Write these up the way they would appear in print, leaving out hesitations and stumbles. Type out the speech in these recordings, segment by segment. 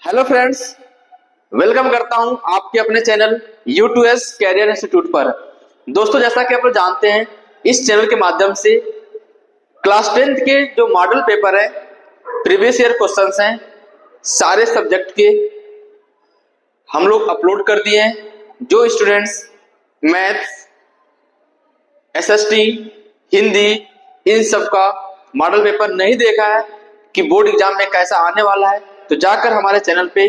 Hello friends, welcome करता हूं आपके अपने चैनल U2S कैरियर इंस्टीट्यूट पर। दोस्तों, जैसा कि आप लोग जानते हैं, इस चैनल के माध्यम से क्लास 10th के जो मॉडल पेपर है, प्रीवियस ईयर क्वेश्चंस हैं, सारे सब्जेक्ट के हम लोग अपलोड कर दिए हैं। जो स्टूडेंट्स मैथ्स, SST, हिंदी, इन सब का मॉडल पेपर नहीं देखा है कि बोर्ड एग्जाम में कैसा आने वाला है, तो जाकर हमारे चैनल पे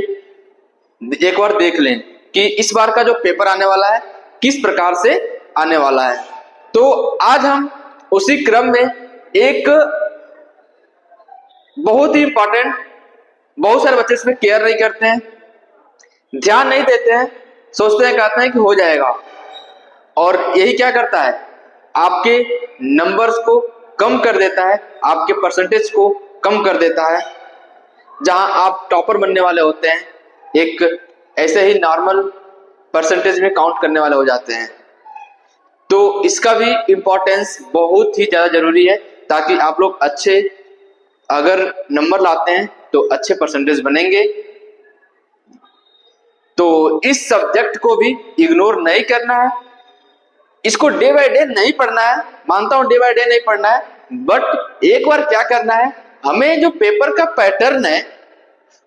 एक बार देख लें कि इस बार का जो पेपर आने वाला है किस प्रकार से आने वाला है। तो आज हम उसी क्रम में एक बहुत ही इंपॉर्टेंट, बहुत सारे बच्चे इसमें केयर नहीं करते हैं, ध्यान नहीं देते हैं, सोचते हैं, कहते हैं कि हो जाएगा, और यही क्या करता है, आपके नंबर्स को कम कर देता है, आपके परसेंटेज को कम कर देता है। जहां आप टॉपर बनने वाले होते हैं, एक ऐसे ही नॉर्मल परसेंटेज में काउंट करने वाले हो जाते हैं। तो इसका भी इम्पोर्टेंस बहुत ही ज्यादा जरूरी है, ताकि आप लोग अच्छे अगर नंबर लाते हैं तो अच्छे परसेंटेज बनेंगे। तो इस सब्जेक्ट को भी इग्नोर नहीं करना है, इसको डे बाय डे नहीं पढ़ना है। मानता हूं डे बाय डे नहीं पढ़ना है, बट एक बार क्या करना है, हमें जो पेपर का पैटर्न है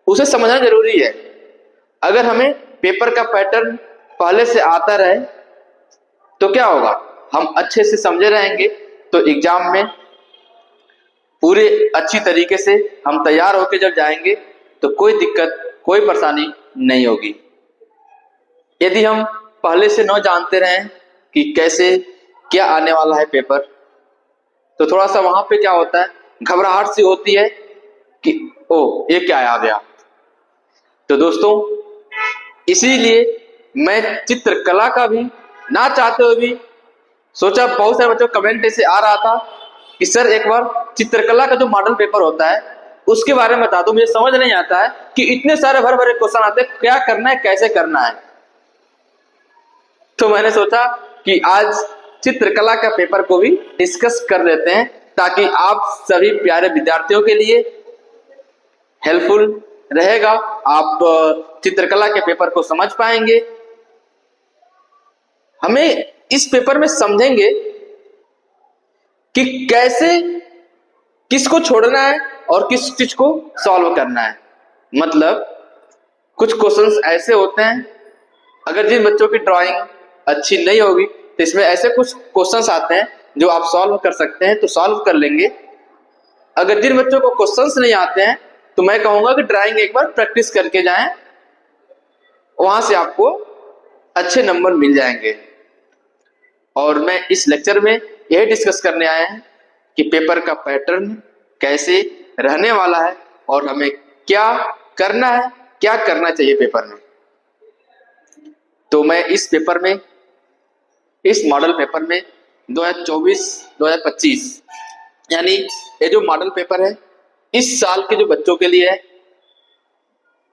उसे समझना जरूरी है। अगर हमें पेपर का पैटर्न पहले से आता रहे तो क्या होगा, हम अच्छे से समझे रहेंगे, तो एग्जाम में पूरे अच्छी तरीके से हम तैयार होकर जब जाएंगे तो कोई दिक्कत, कोई परेशानी नहीं होगी। यदि हम पहले से न जानते रहें कि कैसे क्या आने वाला है पेपर, तो थोड़ा सा वहां पे क्या होता है, घबराहट सी होती है कि ओ ये क्या आ गया। तो दोस्तों, इसीलिए मैं चित्रकला का भी ना चाहते हुए भी सोचा, बहुत सारे बच्चों का कमेंट ऐसे आ रहा था कि सर एक बार चित्रकला का जो मॉडल पेपर होता है उसके बारे में बता दो, मुझे समझ नहीं आता है कि इतने सारे भर भरे क्वेश्चन आते हैं, क्या करना है, कैसे करना है। तो मैंने सोचा कि आज चित्रकला का पेपर को भी डिस्कस कर लेते हैं, ताकि आप सभी प्यारे विद्यार्थियों के लिए हेल्पफुल रहेगा। आप चित्रकला के पेपर को समझ पाएंगे। हमें इस पेपर में समझेंगे कि कैसे किसको छोड़ना है और किस चीज को सॉल्व करना है। मतलब कुछ क्वेश्चंस ऐसे होते हैं, अगर जिन बच्चों की ड्राइंग अच्छी नहीं होगी तो इसमें ऐसे कुछ क्वेश्चंस आते हैं जो आप सॉल्व कर सकते हैं, तो सॉल्व कर लेंगे। अगर जिन बच्चों को क्वेश्चंस नहीं आते हैं तो मैं कहूंगा कि ड्राइंग एक बार प्रैक्टिस करके जाएं, वहां से आपको अच्छे नंबर मिल जाएंगे। और मैं इस लेक्चर में यह डिस्कस करने आए हैं कि पेपर का पैटर्न कैसे रहने वाला है और हमें क्या करना है, क्या करना चाहिए पेपर में। तो मैं इस पेपर में, इस मॉडल पेपर में 2024-2025 यानी ये जो मॉडल पेपर है इस साल के जो बच्चों के लिए है,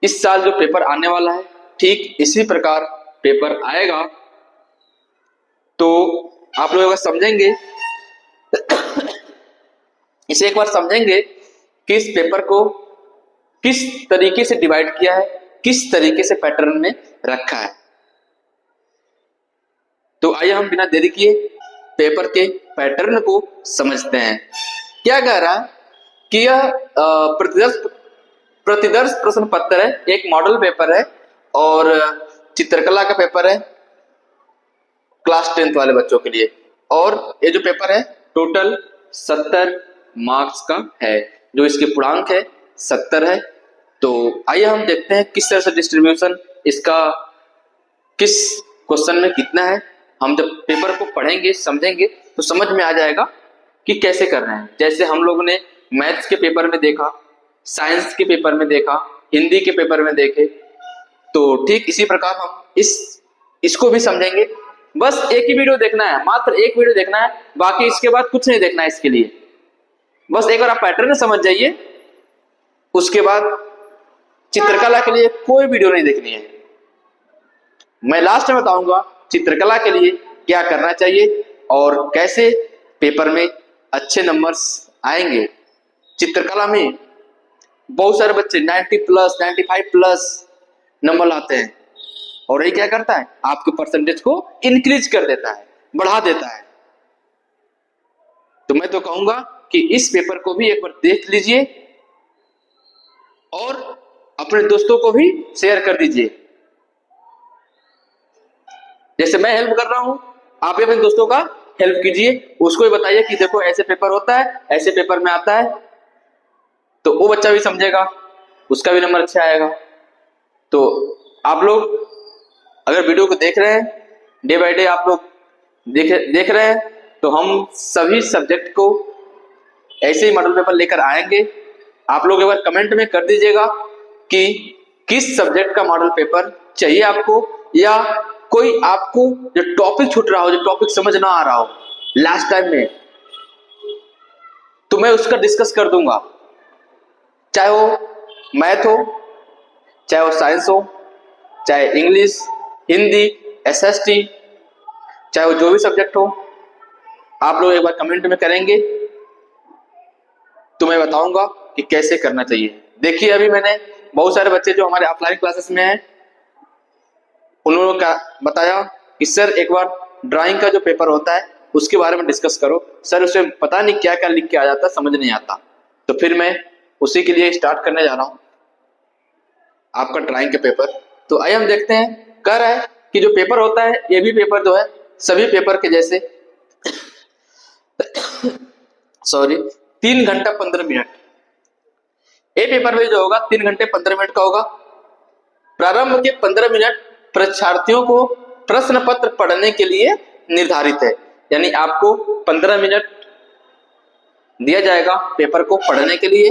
इस साल जो पेपर आने वाला है ठीक इसी प्रकार पेपर आएगा। तो आप लोग अगर समझेंगे इसे एक बार समझेंगे कि इस पेपर को किस तरीके से डिवाइड किया है, किस तरीके से पैटर्न में रखा है। तो आइए हम बिना देरी किए पेपर के पैटर्न को समझते हैं। क्या कह रहा है कि यह प्रतिदर्श प्रश्न पत्र है, एक मॉडल पेपर है और चित्रकला का पेपर है क्लास 10th वाले बच्चों के लिए। और ये जो पेपर है टोटल 70 मार्क्स का है, जो इसके पूर्णांक है 70 है। तो आइए हम देखते हैं किस तरह से डिस्ट्रीब्यूशन इसका किस क्वेश्चन में कितना है। हम जब पेपर को पढ़ेंगे, समझेंगे, तो समझ में आ जाएगा कि कैसे कर रहे हैं। जैसे हम लोगों ने मैथ्स के पेपर में देखा, साइंस के पेपर में देखा, हिंदी के पेपर में देखे, तो ठीक इसी प्रकार हम इसको भी समझेंगे। बस एक ही वीडियो देखना है, मात्र एक वीडियो देखना है, बाकी इसके बाद कुछ नहीं देखना है। इसके लिए बस एक बार आप पैटर्न समझ जाइए, उसके बाद चित्रकला के लिए कोई वीडियो नहीं देखनी है। मैं लास्ट में बताऊंगा चित्रकला के लिए क्या करना चाहिए और कैसे पेपर में अच्छे नंबर्स आएंगे। चित्रकला में बहुत सारे बच्चे 90 प्लस 95 प्लस नंबर लाते हैं, और ये क्या करता है, आपके परसेंटेज को इंक्रीज कर देता है, बढ़ा देता है। तो मैं तो कहूंगा कि इस पेपर को भी एक बार देख लीजिए और अपने दोस्तों को भी शेयर कर दीजिए। जैसे मैं हेल्प कर रहा हूं, आप भी अपने दोस्तों का हेल्प कीजिए, उसको भी बताइए कि देखो ऐसे पेपर होता है, ऐसे पेपर में आता है, तो वो बच्चा भी समझेगा, उसका भी नंबर अच्छा आएगा। तो आप लोग अगर वीडियो को देख रहे हैं, डे बाय डे आप लोग देख रहे हैं, तो हम सभी सब्जेक्ट को ऐसे ही मॉडल पेपर लेकर आएंगे। आप लोग एक बार कमेंट में कर दीजिएगा कि किस सब्जेक्ट का मॉडल पेपर चाहिए आपको, या कोई आपको जो टॉपिक छूट रहा हो, जो टॉपिक समझ ना आ रहा हो लास्ट टाइम में, तो मैं उसका डिस्कस कर दूंगा, चाहे वो मैथ हो, चाहे वो साइंस हो, चाहे इंग्लिश, हिंदी, एसएसटी, चाहे वो जो भी सब्जेक्ट हो। आप लोग एक बार कमेंट में करेंगे तो मैं बताऊंगा कि कैसे करना चाहिए। देखिए अभी मैंने बहुत सारे बच्चे जो हमारे ऑफलाइन क्लासेस में हैं, उन्होंने क्या बताया कि सर एक बार ड्राइंग का जो पेपर होता है उसके बारे में डिस्कस करो। सर उसमें पता नहीं क्या क्या लिख के आ जाता, समझ नहीं आता। तो फिर मैं उसी के लिए स्टार्ट करने जा रहा हूं आपका ड्राइंग के पेपर। तो आइए हम देखते हैं। कह रहा है कि जो पेपर होता है, ये भी पेपर जो है सभी पेपर के जैसे सॉरी 3 घंटा 15 मिनट, ये पेपर भी जो होगा 3 घंटे 15 मिनट का होगा। प्रारंभ के 15 मिनट परीक्षार्थियों को प्रश्न पत्र पढ़ने के लिए निर्धारित है, यानी आपको 15 मिनट दिया जाएगा पेपर को पढ़ने के लिए,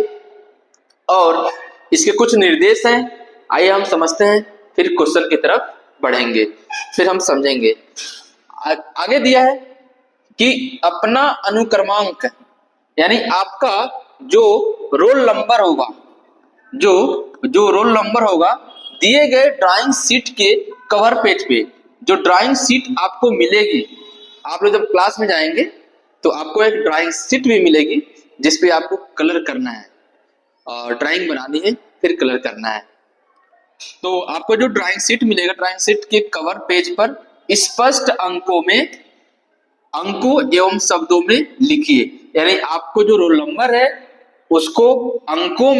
और इसके कुछ निर्देश हैं। आइए हम समझते हैं, फिर क्वेश्चन की तरफ बढ़ेंगे, फिर हम समझेंगे। आगे दिया है कि अपना अनुक्रमांक, यानी आपका जो रोल नंबर होगा, जो रोल नंबर होगा दिए गए ड्राइंग शीट के कवर पेज पे, जो ड्राइंग शीट आपको मिलेगी, आप लोग जब क्लास में जाएंगे तो आपको एक ड्राइंग शीट भी मिलेगी जिसपे आपको कलर करना है और ड्राइंग बनानी है, फिर कलर करना है। तो आपको जो ड्राइंग शीट मिलेगा, ड्राइंग शीट के कवर पेज पर स्पष्ट अंकों एवं शब्दों में लिखिए, यानी आपको जो रोल नंबर है उसको अंकों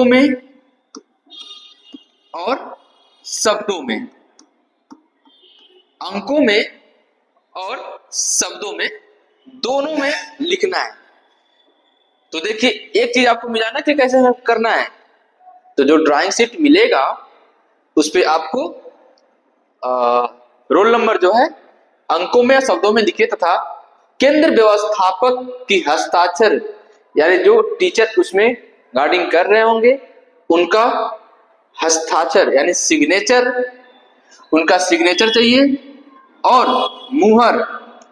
में और शब्दों में, अंकों में और शब्दों में, दोनों में लिखना है। तो देखिए एक चीज आपको मिला ना कि कैसे करना है। तो जो ड्राइंग शीट मिलेगा उस पे आपको रोल नंबर जो है अंकों में या शब्दों में लिखे, तथा केंद्र व्यवस्थापक की हस्ताक्षर, यानी जो टीचर उसमें गाइडिंग कर रहे होंगे उनका हस्ताक्षर यानी सिग्नेचर, उनका सिग्नेचर चाहिए, और मुहर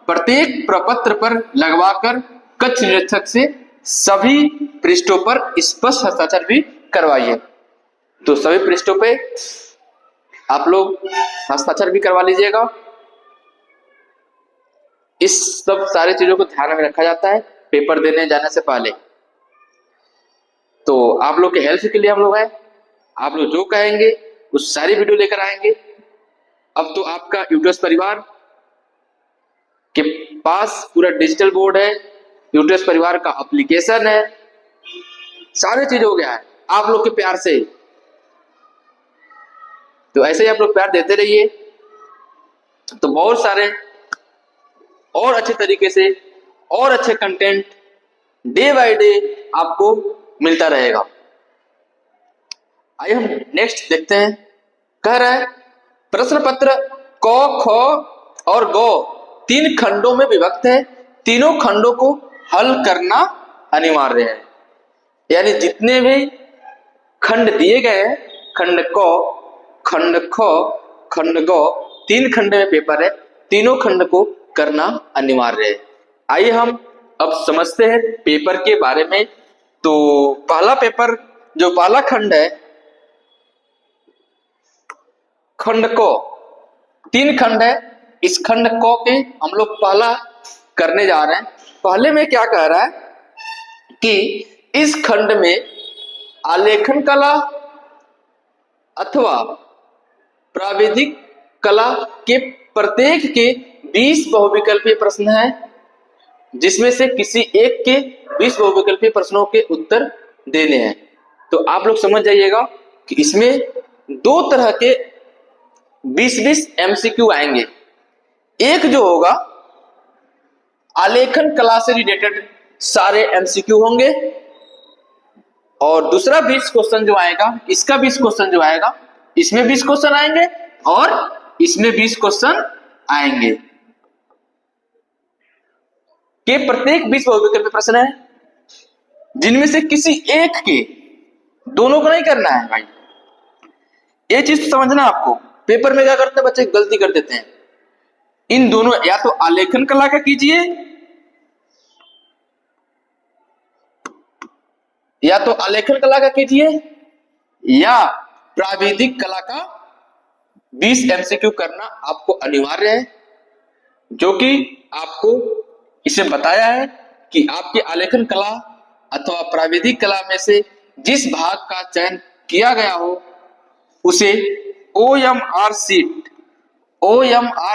प्रत्येक प्रपत्र पर लगवाकर कक्ष निरीक्षक से सभी पृष्ठों पर स्पष्ट हस्ताक्षर भी करवाइए। तो सभी पृष्ठों पे आप लोग हस्ताक्षर भी करवा लीजिएगा। इस सब सारी चीजों को ध्यान में रखा जाता है पेपर देने जाने से पहले। तो आप लोग के हेल्प के लिए हम लोग हैं, आप लोग जो कहेंगे उस सारी वीडियो लेकर आएंगे। अब तो आपका यूट्यूब परिवार के पास पूरा डिजिटल बोर्ड है, यूट्यूब परिवार का एप्लीकेशन है, सारी चीज हो गया है आप लोग के प्यार से। तो ऐसे ही आप लोग प्यार देते रहिए, तो बहुत सारे और अच्छे तरीके से और अच्छे कंटेंट डे बाय डे आपको मिलता रहेगा। आइए हम नेक्स्ट देखते हैं। कह रहा है प्रश्न पत्र क, ख और ग 3 खंडों में विभक्त है, तीनों खंडों को हल करना अनिवार्य है। यानी जितने भी खंड दिए गए हैं, खंड क, खंड ख, खंड ग, 3 खंड में पेपर है, तीनों खंड को करना अनिवार्य है। आइए हम अब समझते हैं पेपर के बारे में। तो पहला पेपर, जो पहला खंड है, खंड क, 3 खंड है, इस खंड क के हम लोग पहला करने जा रहे हैं। पहले में क्या कह रहा है कि इस खंड में आलेखन कला अथवा प्राविधिक कला के प्रत्येक के 20 बहुविकल्पीय प्रश्न हैं, जिसमें से किसी एक के 20 बहुविकल्पीय प्रश्नों के उत्तर देने हैं। तो आप लोग समझ जाइएगा कि इसमें दो तरह के 20-20 एमसीक्यू आएंगे। एक जो होगा आलेखन कला से रिलेटेड सारे एमसीक्यू होंगे, और दूसरा 20 क्वेश्चन जो आएगा, इसका 20 क्वेश्चन जो आएगा, इसमें 20 क्वेश्चन आएंगे और इसमें 20 क्वेश्चन आएंगे। के प्रत्येक 20 बहुविकल्पीय प्रश्न है, जिनमें से किसी एक के, दोनों को नहीं करना है भाई। ये चीज समझना आपको। पेपर में क्या करते हैं बच्चे, गलती कर देते हैं। इन दोनों, या तो आलेखन कला का कीजिए या तो आलेखन कला का कीजिए या प्राविधिक कला का 20 एमसीक्यू करना आपको अनिवार्य है, जो कि आपको इसे बताया है कि आपके आलेखन कला अथवा प्राविधिक कला में से जिस भाग का चयन किया गया हो उसे OMR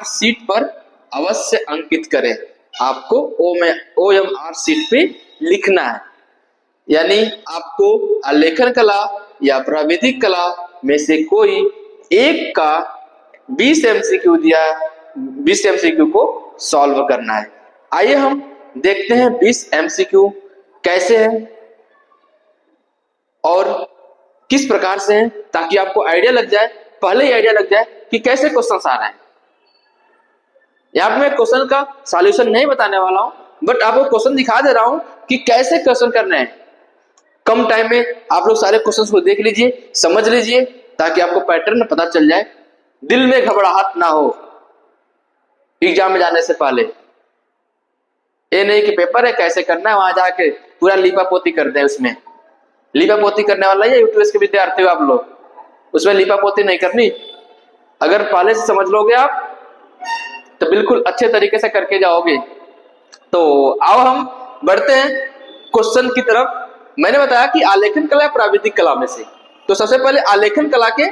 शीट पर अवश्य अंकित करें। आपको OMR शीट पे लिखना है, यानी आपको आलेखन कला या प्राविधिक कला में से कोई एक का 20 एमसीक्यू दिया, 20 एमसीक्यू को सॉल्व करना है। आइए हम देखते हैं 20 एमसीक्यू कैसे हैं और किस प्रकार से हैं, ताकि आपको आइडिया लग जाए, पहले ही आइडिया लग जाए कि कैसे क्वेश्चन आ रहे हैं। यहां पे मैं क्वेश्चन का सॉल्यूशन नहीं बताने वाला हूं, बट आपको क्वेश्चन दिखा दे रहा हूं कि कैसे क्वेश्चन करने हैं। कम टाइम में आप लोग सारे क्वेश्चंस को देख लीजिए, समझ लीजिए, ताकि आपको पैटर्न पता चल जाए, दिल में घबराहट ना हो एग्जाम में जाने से पहले। ये नहीं कि पेपर है कैसे करना है, वहां जाके पूरा लीपापोती कर दे। उसमें लीपापोती करने वाला है यूपीएससी के विद्यार्थी हो आप लोग, उसमें लीपापोती नहीं करनी। अगर पहले से समझ लोगे आप तो बिल्कुल अच्छे तरीके से करके जाओगे। तो आओ हम बढ़ते हैं क्वेश्चन की तरफ। मैंने बताया कि आलेखन कला या प्राविधिक कला में से, तो सबसे पहले आलेखन कला के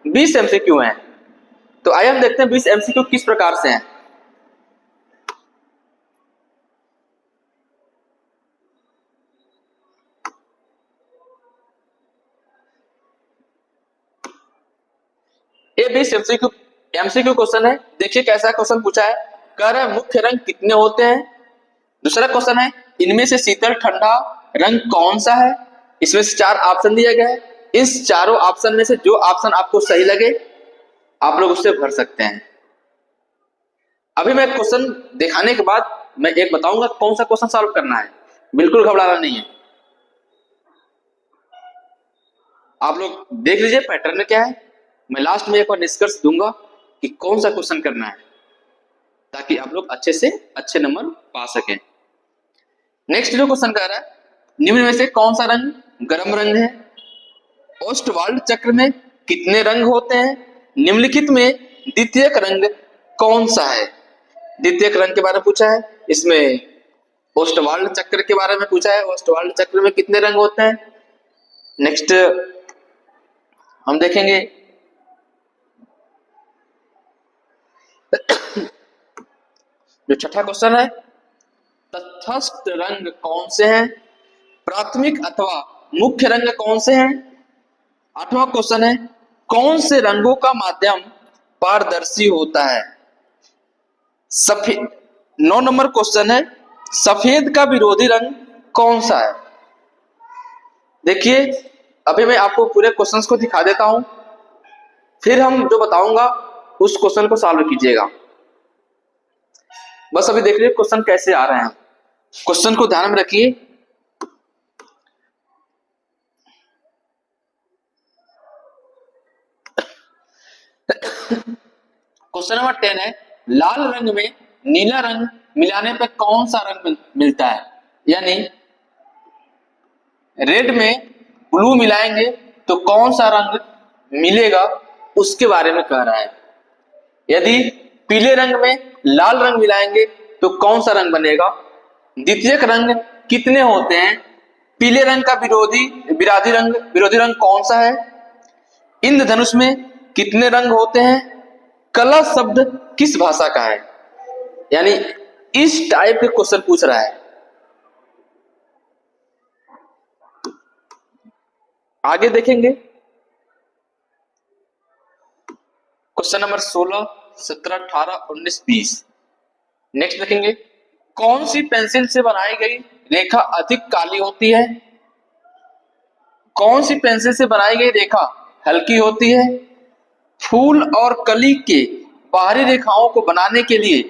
20 एमसीक्यू हैं। तो आइए हम देखते हैं 20 एमसीक्यू किस प्रकार से हैं। ये 20 एमसीक्यू क्वेश्चन है। देखिए कैसा क्वेश्चन पूछा है। कह रहा है मुख्य रंग कितने होते हैं। दूसरा क्वेश्चन है इनमें से शीतल ठंडा रंग कौन सा है। इसमें से 4 ऑप्शन दिया गया है। इस चारों ऑप्शन में से जो ऑप्शन आपको सही लगे आप लोग उससे भर सकते हैं। अभी मैं क्वेश्चन दिखाने के बाद मैं एक बताऊंगा कौन सा क्वेश्चन सॉल्व करना है। बिल्कुल घबराना नहीं है। आप लोग देख लीजिए पैटर्न क्या है। मैं लास्ट में एक बार निष्कर्ष दूंगा कि कौन सा क्वेश्चन करना है, ताकि आप लोग अच्छे से अच्छे नंबर पा सकें। नेक्स्ट जो क्वेश्चन कह रहा है निम्न में से कौन सा रंग गर्म रंग है। ओस्टवाल्ड चक्र में कितने रंग होते हैं। निम्नलिखित में द्वितीयक रंग कौन सा है। द्वितीयक रंग के बारे में पूछा है। इसमें ओस्टवाल्ड चक्र के बारे में पूछा है। ओस्टवाल्ड चक्र में कितने रंग होते हैं। नेक्स्ट हम देखेंगे जो छठा क्वेश्चन है तटस्थ रंग कौन से हैं। प्राथमिक अथवा मुख्य रंग कौन से हैं। 8वां क्वेश्चन है कौन से रंगों का माध्यम पारदर्शी होता है। सफेद। 9 नंबर क्वेश्चन है सफेद का विरोधी रंग कौन सा है। देखिए अभी मैं आपको पूरे क्वेश्चंस को दिखा देता हूं, फिर हम जो बताऊंगा उस क्वेश्चन को सॉल्व कीजिएगा। बस अभी देख लीजिए क्वेश्चन कैसे आ रहे हैं। क्वेश्चन को ध्यान में रखिए। क्वेश्चन नंबर 10 है लाल रंग में नीला रंग मिलाने पर कौन सा रंग मिलता है। यानी रेड में ब्लू मिलाएंगे तो कौन सा रंग मिलेगा उसके बारे में कह रहा है। यदि पीले रंग में लाल रंग मिलाएंगे तो कौन सा रंग बनेगा। द्वितीयक रंग कितने होते हैं पीले रंग का विरोधी रंग कौन सा है? इंद्रधनुष में कितने रंग होते हैं? कला शब्द किस भाषा का है? यानी इस टाइप के क्वेश्चन पूछ रहा है। आगे देखेंगे क्वेश्चन नंबर 16, 17, 18, 19, 20। नेक्स्ट देखेंगे, कौन सी पेंसिल से बनाई गई रेखा अधिक काली होती है? कौन सी पेंसिल से बनाई गई रेखा हल्की होती है? फूल और कली के बाहरी रेखाओं को बनाने के लिए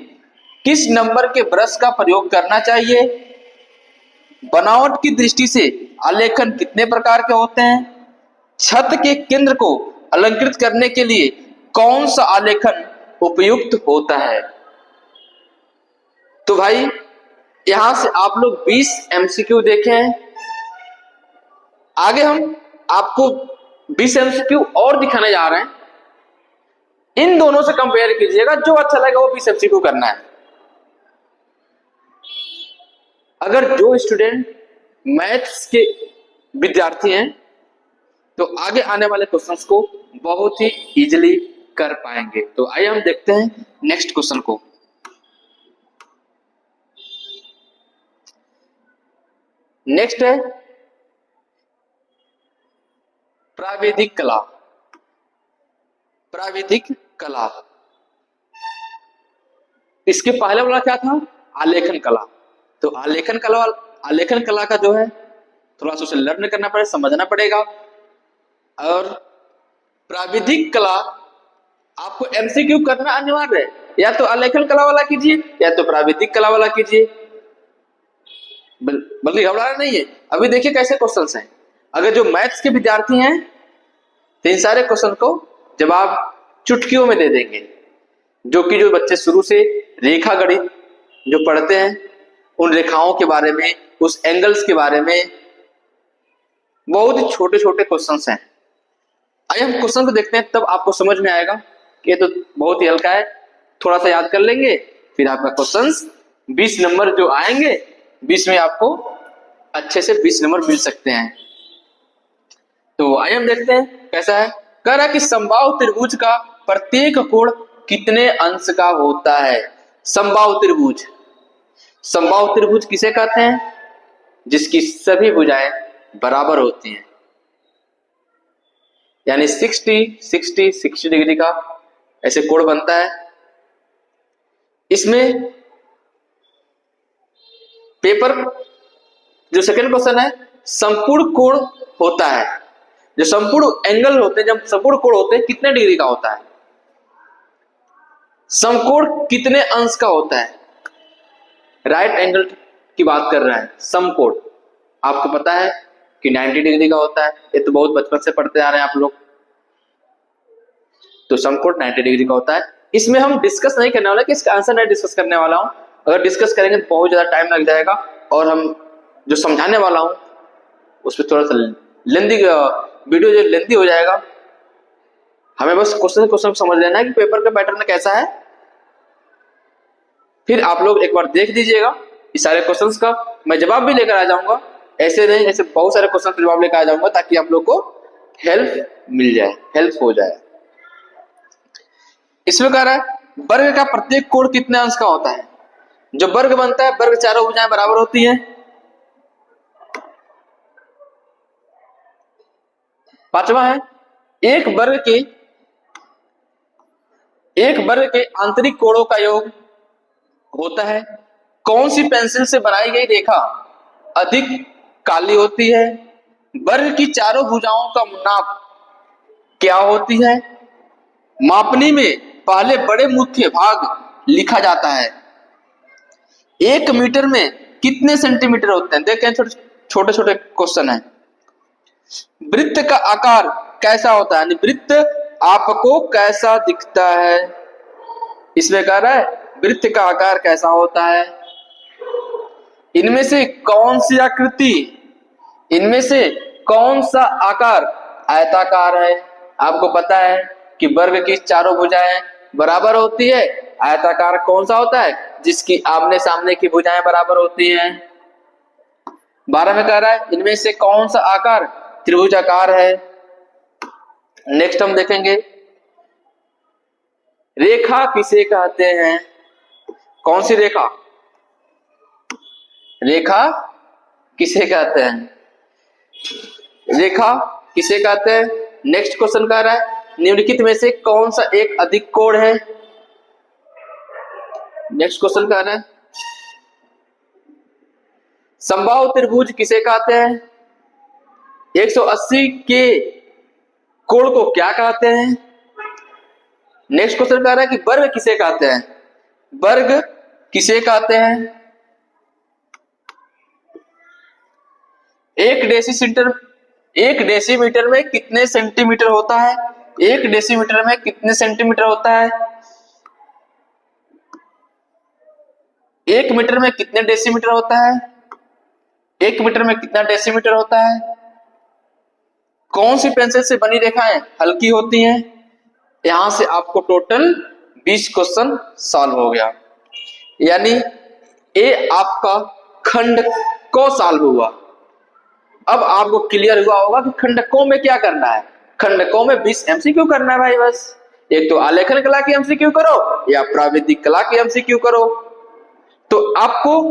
किस नंबर के ब्रश का प्रयोग करना चाहिए? बनावट की दृष्टि से आलेखन कितने प्रकार के होते हैं? छत के केंद्र को अलंकृत करने के लिए कौन सा आलेखन उपयुक्त होता है? तो भाई यहां से आप लोग 20 एमसीक्यू देखे हैं। आगे हम आपको 20 एमसीक्यू और दिखाने जा रहे हैं। इन दोनों से कंपेयर कीजिएगा, जो अच्छा लगेगा वो 20 एमसीक्यू करना है। अगर जो स्टूडेंट मैथ्स के विद्यार्थी हैं तो आगे आने वाले क्वेश्चंस को बहुत ही इजीली कर पाएंगे। तो आइए हम देखते हैं नेक्स्ट क्वेश्चन को। नेक्स्ट है प्राविधिक कला। प्राविधिक कला, इसके पहले वाला क्या था? आलेखन कला। तो आलेखन कला का जो है थोड़ा सा उसे लर्न करना पड़ेगा, समझना पड़ेगा। और प्राविधिक कला आपको एमसीक्यू करना अनिवार्य है। या तो आलेखन कला वाला कीजिए या तो प्राविधिक कला वाला कीजिए, बल्कि घबराना नहीं है। अभी देखिए कैसे क्वेश्चंस हैं। अगर जो मैथ्स के विद्यार्थी हैं तो इन सारे क्वेश्चन को जवाब चुटकियों में दे देंगे। जो बच्चे शुरू से रेखा गणित जो पढ़ते हैं, उन रेखाओं के बारे में, उस एंगल्स के बारे में बहुत ही छोटे छोटे क्वेश्चंस हैं। आइए हम क्वेश्चन को देखते हैं, तब आपको समझ में आएगा कि ये तो बहुत ही हल्का है। थोड़ा सा याद कर लेंगे, फिर आपका क्वेश्चंस 20 नंबर जो आएंगे, 20 में आपको अच्छे से 20 नंबर मिल सकते हैं। तो आइए हम देखते हैं कैसा है। कह रहा है कि समबाहु त्रिभुज का प्रत्येक कोण कितने अंश का होता है? समबाहु त्रिभुज, समबाहु त्रिभुज किसे कहते हैं? जिसकी सभी भुजाएं बराबर होती हैं, यानी 60 डिग्री का ऐसे कोण बनता है। इसमें पेपर जो सेकंड क्वेश्चन है, संपूर्ण कोण होता है। जो संपूर्ण एंगल होते हैं, जब संपूर्ण कोण होते हैं, कितने डिग्री का होता है? समकोण कितने अंश का होता है? राइट एंगल की बात कर रहा है। समकोण आपको पता है कि 90 डिग्री का होता है, ये तो बहुत बचपन से पढ़ते आ रहे हैं आप लोग। तो समकोण 90 डिग्री का होता है। इसमें हम डिस्कस नहीं करने वाला कि इसका आंसर नहीं डिस्कस करने वाला हूं। अगर डिस्कस करेंगे तो बहुत ज्यादा टाइम लग जाएगा, और हम जो समझाने वाला हूं उस पर थोड़ा सा लेंदी वीडियो जो लेंदी हो जाएगा। हमें बस क्वेश्चन समझ लेना है कि पेपर का पैटर्न कैसा है। फिर आप लोग एक बार देख दीजिएगा इस सारे क्वेश्चंस का, मैं जवाब भी लेकर आ जाऊंगा। ऐसे नहीं, ऐसे बहुत सारे क्वेश्चन का जवाब लेकर आ जाऊंगा ताकि आप लोग को हेल्प मिल जाए, हेल्प हो जाए। इसमें कह रहा है वर्ग का प्रत्येक कोण कितने अंश का होता है? जो वर्ग बनता है, वर्ग चारों भुजाएं बराबर होती हैं। पांचवा है एक वर्ग के आंतरिक कोणों का योग होता है। कौन सी पेंसिल से बनाई गई रेखा अधिक काली होती है? वर्ग की चारों भुजाओं का नाप क्या होती है? मापनी में पहले बड़े मुख्य भाग लिखा जाता है। 1 मीटर में कितने सेंटीमीटर होते हैं? देखें, छोटे छोटे क्वेश्चन है। वृत्त का आकार कैसा होता है? वृत्त आपको कैसा दिखता है? इसमें कह रहा है वृत्त का आकार कैसा होता है? इनमें से कौन सी आकृति, इनमें से कौन सा आकार आयताकार है? आपको पता है कि वर्ग की चारों भुजाएं बराबर होती है। आयताकार कौन सा होता है? जिसकी आमने सामने की भुजाएं बराबर होती हैं। 12 में कह रहा है इनमें से कौन सा आकार त्रिभुज आकार है। नेक्स्ट हम देखेंगे रेखा किसे कहते हैं। कौन सी रेखा, रेखा किसे कहते हैं, रेखा किसे कहते हैं। नेक्स्ट क्वेश्चन कह रहा है निम्नलिखित में से कौन सा एक अधिक कोण है। नेक्स्ट क्वेश्चन कह रहा है समबाहु त्रिभुज किसे कहते हैं। 180 के कोण को क्या कहते हैं। नेक्स्ट क्वेश्चन कह रहा है कि वर्ग किसे कहते हैं, वर्ग किसे कहते हैं। एक डेसीमीटर में कितने सेंटीमीटर होता है, एक डेसीमीटर में कितने सेंटीमीटर होता है, एक मीटर में कितने डेसीमीटर होता है, एक मीटर में कितना डेसीमीटर होता है। कौन सी पेंसिल से बनी रेखाएं हल्की होती हैं। यहां से आपको टोटल 20 क्वेश्चन सॉल्व हो गया, यानी ये आपका खंड को सॉल्व हुआ। अब आपको क्लियर हुआ होगा कि खंडकों में क्या करना है। खंडकों में 20 एमसीक्यू करना है भाई, बस एक तो आलेखन कला की एमसीक्यू करो या प्राविधिक कला की एमसीक्यू करो। तो आपको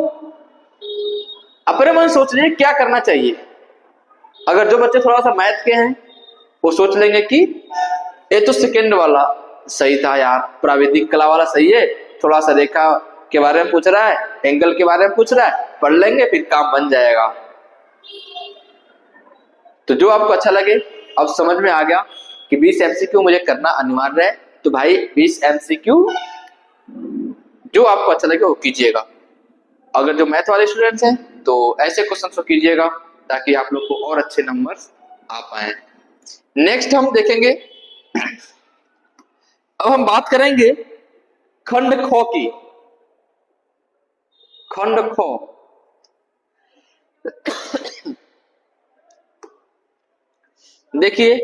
अपने मन सोच लीजिए क्या करना चाहिए। अगर जो बच्चे थोड़ा सा मैथ के हैं वो सोच लेंगे कि ये तो सेकेंड वाला सही था यार, प्राविधिक कला वाला सही है, थोड़ा सा रेखा के बारे में पूछ रहा है, एंगल के बारे में पूछ रहा है, पढ़ लेंगे फिर काम बन जाएगा। तो जो आपको अच्छा लगे, अब समझ में आ गया कि 20 एमसीक्यू मुझे करना अनिवार्य है, तो भाई 20 एमसीक्यू जो आपको अच्छा लगे वो कीजिएगा। अगर जो मैथ वाले स्टूडेंट्स हैं तो ऐसे क्वेश्चन को कीजिएगा ताकि आप लोग को और अच्छे नंबर्स आ पाए। नेक्स्ट हम देखेंगे, अब हम बात करेंगे खंड खो की। खंड खो देखिए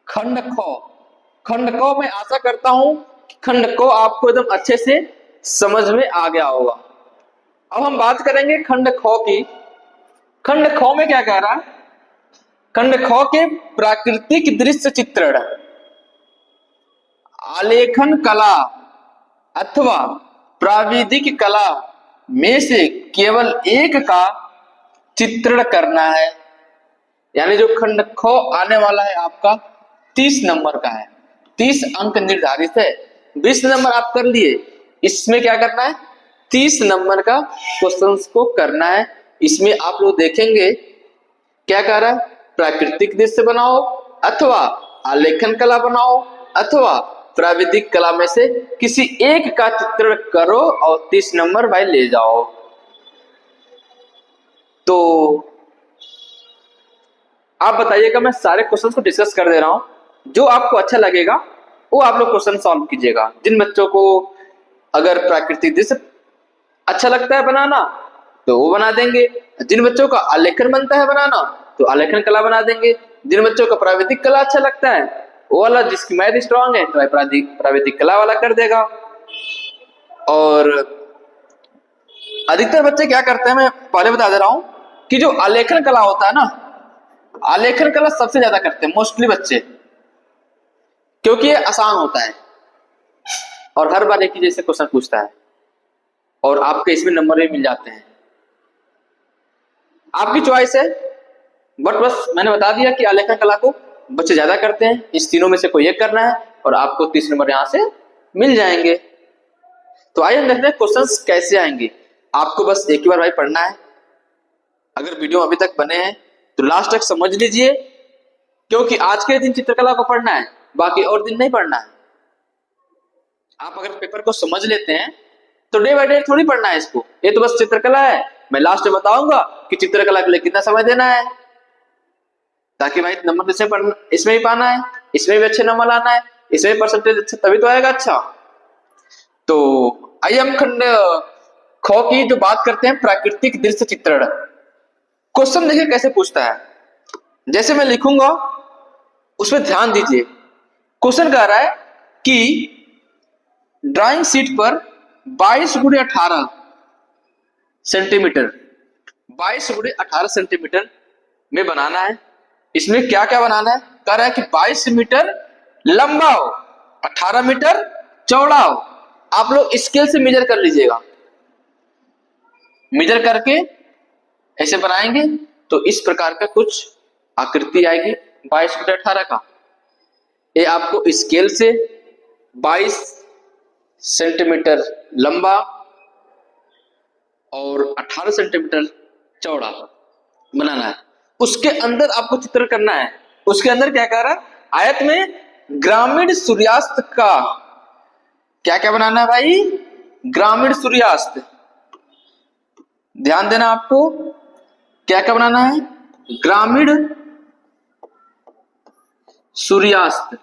खंड खो मैं आशा करता हूं खंड को आपको एकदम अच्छे से समझ में आ गया होगा। अब हम बात करेंगे खंड खो की। खंड खो में क्या कह रहा है, खंड खो के प्राकृतिक दृश्य चित्रण, आलेखन कला अथवा प्राविधिक कला में से केवल एक का चित्रण करना है। यानी जो खंड खो आने वाला है आपका 30 नंबर का है, 30 अंक निर्धारित है, 20 नंबर आप कर लिए, इसमें क्या करना है 30 नंबर का क्वेश्चंस को करना है। इसमें आप लोग देखेंगे क्या कह रहा है, प्राकृतिक दृश्य बनाओ अथवा आलेखन कला बनाओ अथवा प्राविधिक कला में से किसी एक का चित्रण करो और 30 नंबर भाई ले जाओ। तो आप बताइएगा, मैं सारे क्वेश्चंस को डिस्कस कर दे रहा हूं, जो आपको अच्छा लगेगा वो आप लोग क्वेश्चन सॉल्व कीजिएगा। जिन बच्चों को अगर प्राकृतिक दृश्य अच्छा लगता है बनाना तो वो बना देंगे, जिन बच्चों का आलेखन बनता है बनाना तो आलेखन कला बना देंगे, जिन बच्चों का प्राविधिक कला अच्छा लगता है वो वाला, जिसकी मैथ स्ट्रांग है तो प्राविधिक कला वाला कर देगा। और अधिकतर बच्चे क्या करते हैं, मैं पहले बता दे रहा हूं कि जो आलेखन कला होता है ना, आलेखन कला सबसे ज्यादा करते हैं मोस्टली बच्चे, क्योंकि ये आसान होता है और हर बार एक ही जैसे क्वेश्चन पूछता है और आपके इसमें नंबर भी मिल जाते हैं। आपकी चॉइस है, बट बस मैंने बता दिया कि आलेखन कला को बच्चे ज्यादा करते हैं, इस तीनों में से कोई एक करना है और आपको 30 नंबर यहां से मिल जाएंगे। तो आइए हम देखते हैं क्वेश्चंस कैसे आएंगे। आपको बस एक ही बार भाई पढ़ना है। अगर वीडियो अभी तक बने हैं तो लास्ट तक समझ लीजिए, क्योंकि आज के दिन चित्रकला को पढ़ना है, बाकी और दिन नहीं पढ़ना है। आप अगर पेपर को समझ लेते हैं तो डे बाय डे थोड़ी पढ़ना है इसको, ये तो बस चित्रकला है, मैं लास्ट में बताऊंगा कि चित्रकला के लिए कितना समय देना है, ताकि भाई नंबर से पढ़ना, इसमें भी पाना है, इसमें भी अच्छे नंबर लाना है, इसमें परसेंटेज अच्छा तभी तो आएगा अच्छा। तो आइए हम खंड खो की जो बात करते हैं, प्राकृतिक दृश्य चित्रण। क्वेश्चन देखिए कैसे पूछता है, जैसे मैं लिखूंगा उसमें ध्यान दीजिए। क्वेश्चन कह रहा है कि ड्राइंग शीट पर 22 × 18 सेंटीमीटर 22 × 18 सेंटीमीटर में बनाना है। इसमें क्या क्या बनाना है, कह रहा है कि 22 मीटर लंबा हो, 18 मीटर चौड़ा हो। आप लोग स्केल से मेजर कर लीजिएगा, मेजर करके ऐसे बनाएंगे तो इस प्रकार का कुछ आकृति आएगी 22 मीटर 18 का। ये आपको स्केल से 22 सेंटीमीटर लंबा और 18 सेंटीमीटर चौड़ा बनाना है। उसके अंदर आपको चित्र करना है। उसके अंदर क्या कह रहा है, आयत में ग्रामीण सूर्यास्त का क्या क्या बनाना है भाई, ग्रामीण सूर्यास्त। ध्यान देना, आपको क्या क्या बनाना है, ग्रामीण सूर्यास्त,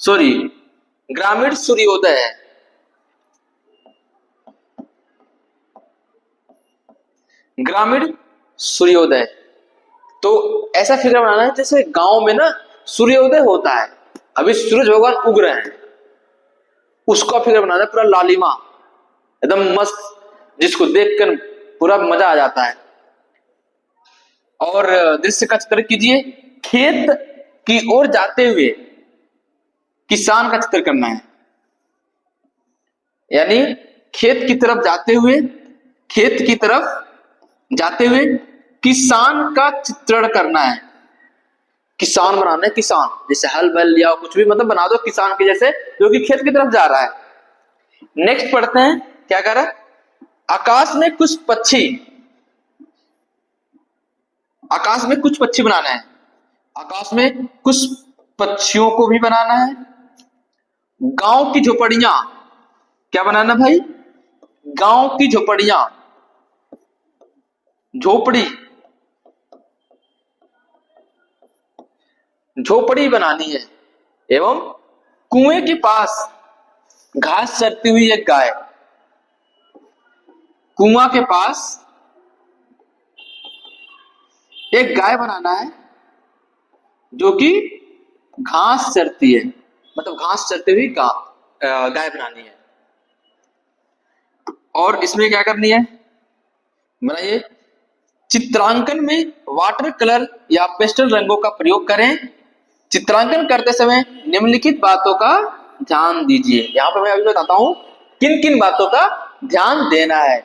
सॉरी ग्रामीण सूर्योदय है। ग्रामीण सूर्योदय, तो ऐसा फिगर बनाना है जैसे गांव में ना सूर्योदय होता है, अभी सूरज भगवान उग रहे हैं, उसका फिगर बनाना है पूरा लालिमा, एकदम मस्त, जिसको देखकर पूरा मजा आ जाता है। और दृश्य का चित्र कीजिए, खेत की ओर जाते हुए किसान का चित्र करना है, यानी खेत की तरफ जाते हुए, खेत की तरफ जाते हुए किसान का चित्रण करना है। किसान बनाना है, किसान जैसे हल बैल लिया कुछ भी, मतलब बना दो किसान के जैसे, जो कि खेत की तरफ जा रहा है। नेक्स्ट पढ़ते हैं, क्या कर रहा है, आकाश में कुछ पक्षी, आकाश में कुछ पक्षी बनाना है। आकाश में कुछ पक्षियों को भी बनाना है। गांव की झोपड़ियां, क्या बनाना भाई, गांव की झोपड़ियां, झोपड़ी, झोपड़ी बनानी है। एवं कुएं के पास घास चरती हुई एक गाय, कुआं के पास एक गाय बनाना है जो कि घास चरती है, मतलब घास चरती हुई गाय बनानी है। और इसमें क्या करनी है, बनाइए, चित्रांकन में वाटर कलर या पेस्टल रंगों का प्रयोग करें। चित्रांकन करते समय निम्नलिखित बातों का ध्यान दीजिए। यहां पर मैं अभी बताता हूं किन किन बातों का ध्यान देना है,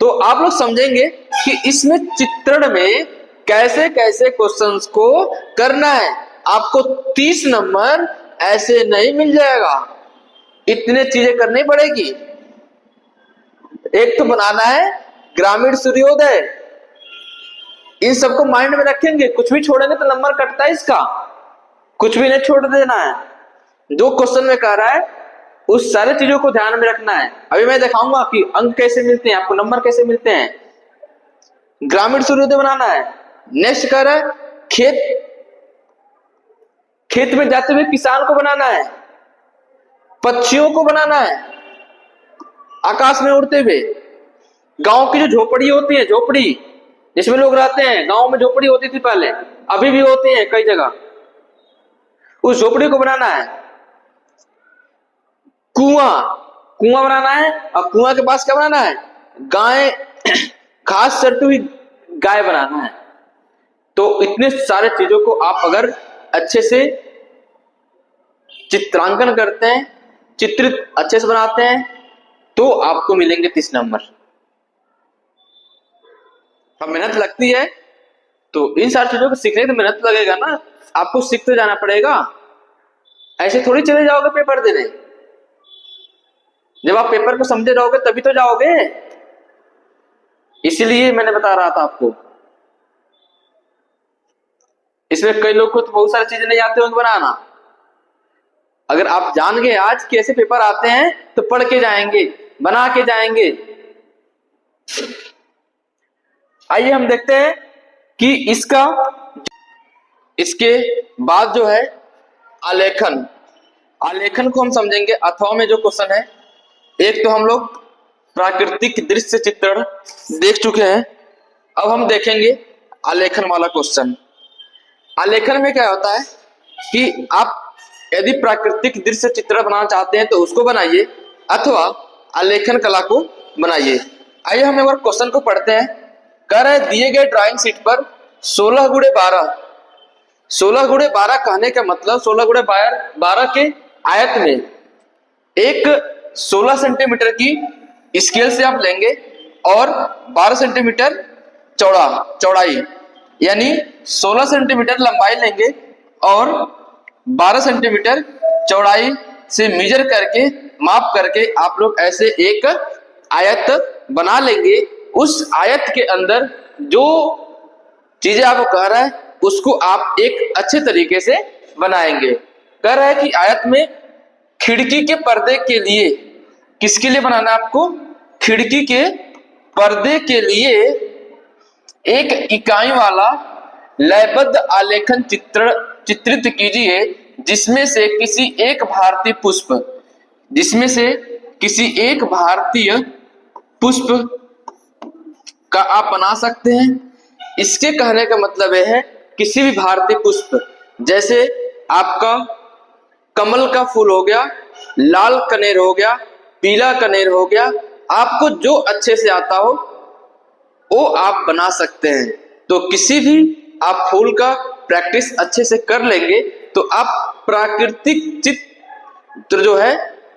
तो आप लोग समझेंगे कि इसमें चित्रण में कैसे कैसे क्वेश्चंस को करना है। आपको 30 नंबर ऐसे नहीं मिल जाएगा, इतने चीजें करनी पड़ेगी। एक तो बनाना है ग्रामीण सूर्योदय, इन सबको माइंड में रखेंगे, कुछ भी छोड़ेंगे तो नंबर कटता है इसका, कुछ भी नहीं छोड़ देना है। जो क्वेश्चन में कह रहा है उस सारे चीजों को ध्यान में रखना है। अभी मैं दिखाऊंगा कि अंक कैसे मिलते हैं, आपको नंबर कैसे मिलते हैं। ग्रामीण सूर्योदय बनाना है। नेक्स्ट कह रहा है खेत में जाते हुए किसान को बनाना है, पक्षियों को बनाना है आकाश में उड़ते हुए, गांव की जो झोपड़ी होती है, झोपड़ी जिसमें लोग रहते हैं, गांव में झोपड़ी होती थी पहले, अभी भी होती है कई जगह, उस झोपड़ी को बनाना है। कुआं बनाना है, और कुआं के पास क्या बनाना है, गाय, घास चरती हुई गाय बनाना है। तो इतने सारे चीजों को आप अगर अच्छे से चित्रांकन करते हैं, चित्रित अच्छे से बनाते हैं, तो आपको मिलेंगे 30 नंबर। अब मेहनत लगती है, तो इन सारी चीजों को सीखने तो मेहनत लगेगा ना, आपको सीखते जाना पड़ेगा। ऐसे थोड़ी चले जाओगे पेपर देने, जब आप पेपर को समझे रहोगे तभी तो जाओगे। इसीलिए मैंने बता रहा था आपको। इसमें कई लोग को तो बहुत सारी चीजें नहीं आते होंगे बनाना। अगर आप जान गए आज कैसे पेपर आते हैं तो पढ़ के जाएंगे, बना के जाएंगे। आइए हम देखते हैं कि इसके बाद जो है आलेखन, आलेखन को हम समझेंगे। अथवा में जो क्वेश्चन है, एक तो हम लोग प्राकृतिक दृश्य चित्रण देख चुके हैं, अब हम देखेंगे आलेखन वाला क्वेश्चन। आलेखन में क्या होता है कि आप यदि प्राकृतिक दृश्य चित्र बनाना चाहते हैं तो उसको बनाइए, अथवा आलेखन कला को बनाइए। आइए हम एक बार क्वेश्चन को पढ़ते हैं। कह रहे हैं दिए गए ड्राइंग शीट पर 16 गुणे 12, 16 गुणे 12 कहने का मतलब 16 गुणे 12 के आयत में एक 16 सेंटीमीटर की स्केल से आप लेंगे और 12 सेंटीमीटर चौड़ाई, यानी 16 सेंटीमीटर लंबाई लेंगे और 12 सेंटीमीटर चौड़ाई से मेजर करके माप करके आप लोग ऐसे एक आयत बना लेंगे। उस आयत के अंदर जो चीजें आपको कह रहा है उसको आप एक अच्छे तरीके से बनाएंगे। कह रहा है कि आयत में खिड़की के पर्दे के लिए, किसके लिए बनाना है आपको? खिड़की के पर्दे के लिए एक इकाई वाला लयबद्ध आलेखन चित्रित कीजिए जिसमें से किसी एक भारतीय पुष्प का आप बना सकते हैं। इसके कहने का मतलब यह है किसी भी भारतीय पुष्प, जैसे आपका कमल का फूल हो गया, लाल कनेर हो गया, पीला कनेर हो गया, आपको जो अच्छे से आता हो वो आप बना सकते हैं। तो किसी भी आप फूल का प्रैक्टिस अच्छे से कर लेंगे तो आप प्राकृतिक चित्र जो है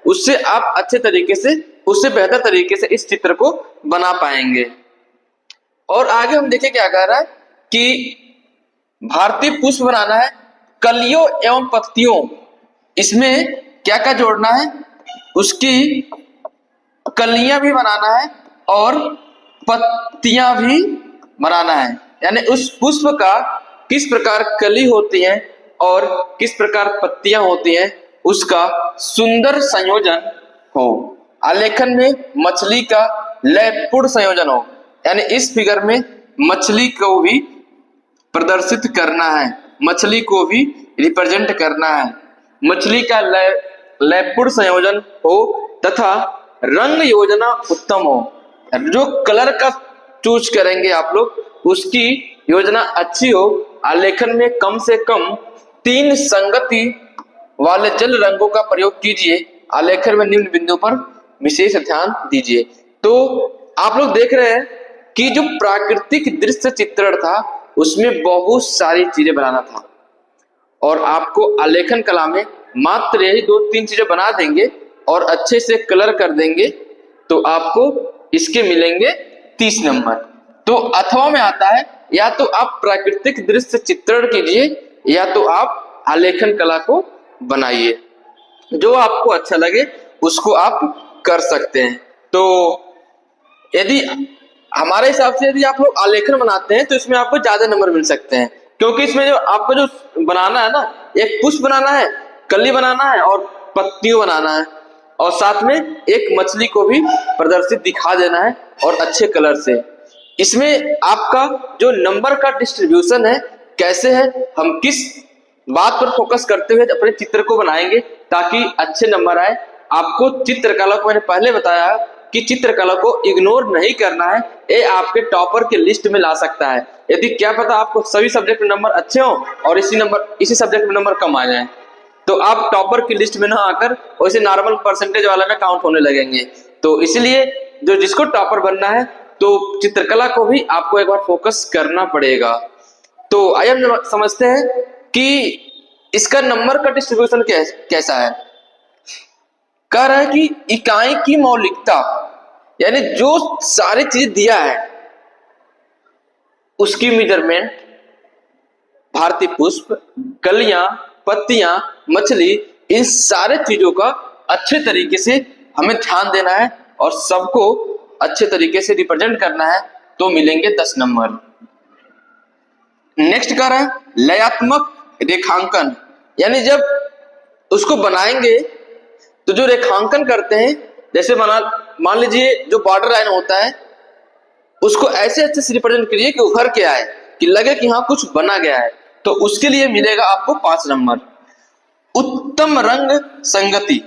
उससे आप अच्छे तरीके से, उससे बेहतर तरीके से इस चित्र को बना पाएंगे। और आगे हम देखें क्या कह रहा है कि भारतीय पुष्प बनाना है, कलियों एवं पत्तियों, इसमें क्या क्या जोड़ना है? उसकी कलियां भी बनाना है और पत्तियां भी बनाना है, यानी उस पुष्प का किस प्रकार कली होती है और किस प्रकार पत्तियां होती हैं उसका सुंदर संयोजन हो। आलेखन में मछली का लयपूर्ण संयोजन हो, यानी इस फिगर में मछली को भी प्रदर्शित करना है, मछली को भी रिप्रेजेंट करना है, मछली का लयपूर्ण संयोजन हो तथा रंग योजना उत्तम हो। जो कलर का चूज करेंगे आप लोग उसकी योजना अच्छी हो। आलेखन में कम से कम 3 संगति वाले जल रंगों का प्रयोग कीजिए। आलेखन में निम्न बिंदु पर विशेष ध्यान दीजिए। तो आप लोग देख रहे हैं कि जो प्राकृतिक दृश्य चित्रण था उसमें बहुत सारी चीजें बनाना था और आपको आलेखन कला में मात्र यही 2-3 चीजें बना देंगे और अच्छे से कलर कर देंगे तो आपको इसके मिलेंगे 30 नंबर। तो अथवा में आता है या तो आप प्राकृतिक दृश्य चित्रण कीजिए या तो आप आलेखन कला को बनाइए, जो आपको अच्छा लगे उसको आप कर सकते हैं। तो यदि हमारे हिसाब से यदि आप लोग आलेखन बनाते हैं तो इसमें आपको ज्यादा नंबर मिल सकते हैं, क्योंकि इसमें जो आपको जो बनाना है ना, एक पुष्प बनाना है, कली बनाना है और पत्तियों बनाना है और साथ में एक मछली को भी प्रदर्शित दिखा देना है और अच्छे कलर से। इसमें आपका जो नंबर का डिस्ट्रीब्यूशन है कैसे है, हम किस बात पर फोकस करते हुए अपने चित्र को बनाएंगे ताकि अच्छे नंबर आए। आपको चित्रकला को मैंने पहले बताया कि चित्रकला को इग्नोर नहीं करना है, ये आपके टॉपर के लिस्ट में ला सकता है। यदि क्या पता आपको सभी सब्जेक्ट में नंबर अच्छे हो और इसी सब्जेक्ट में नंबर कम आ जाए तो आप टॉपर की लिस्ट में ना आकर वैसे नॉर्मल परसेंटेज वाला में काउंट होने लगेंगे। तो इसलिए जो जिसको टॉपर बनना है तो चित्रकला को भी आपको एक बार फोकस करना पड़ेगा। तो आइए हम समझते हैं कि इसका नंबर का डिस्ट्रीब्यूशन कैसा है। कह रहा है कि इकाई की मौलिकता, यानी जो सारी चीज दिया है उसकी मेजरमेंट, भारतीय पुष्प, कलियां, पत्तियां, मछली, इन सारे चीजों का अच्छे तरीके से हमें ध्यान देना है और सबको अच्छे तरीके से रिप्रेजेंट करना है तो मिलेंगे 10 नंबर। नेक्स्ट कर रहा है लयात्मक रेखांकन, यानी जब उसको बनाएंगे तो जो रेखांकन करते हैं, जैसे मान लीजिए जो बॉर्डर लाइन होता है उसको ऐसे अच्छे से रिप्रेजेंट करिए कि उभर के आए, कि लगे कि हाँ कुछ बना गया है, तो उसके लिए मिलेगा आपको 5 नंबर। उत्तम रंग संगति,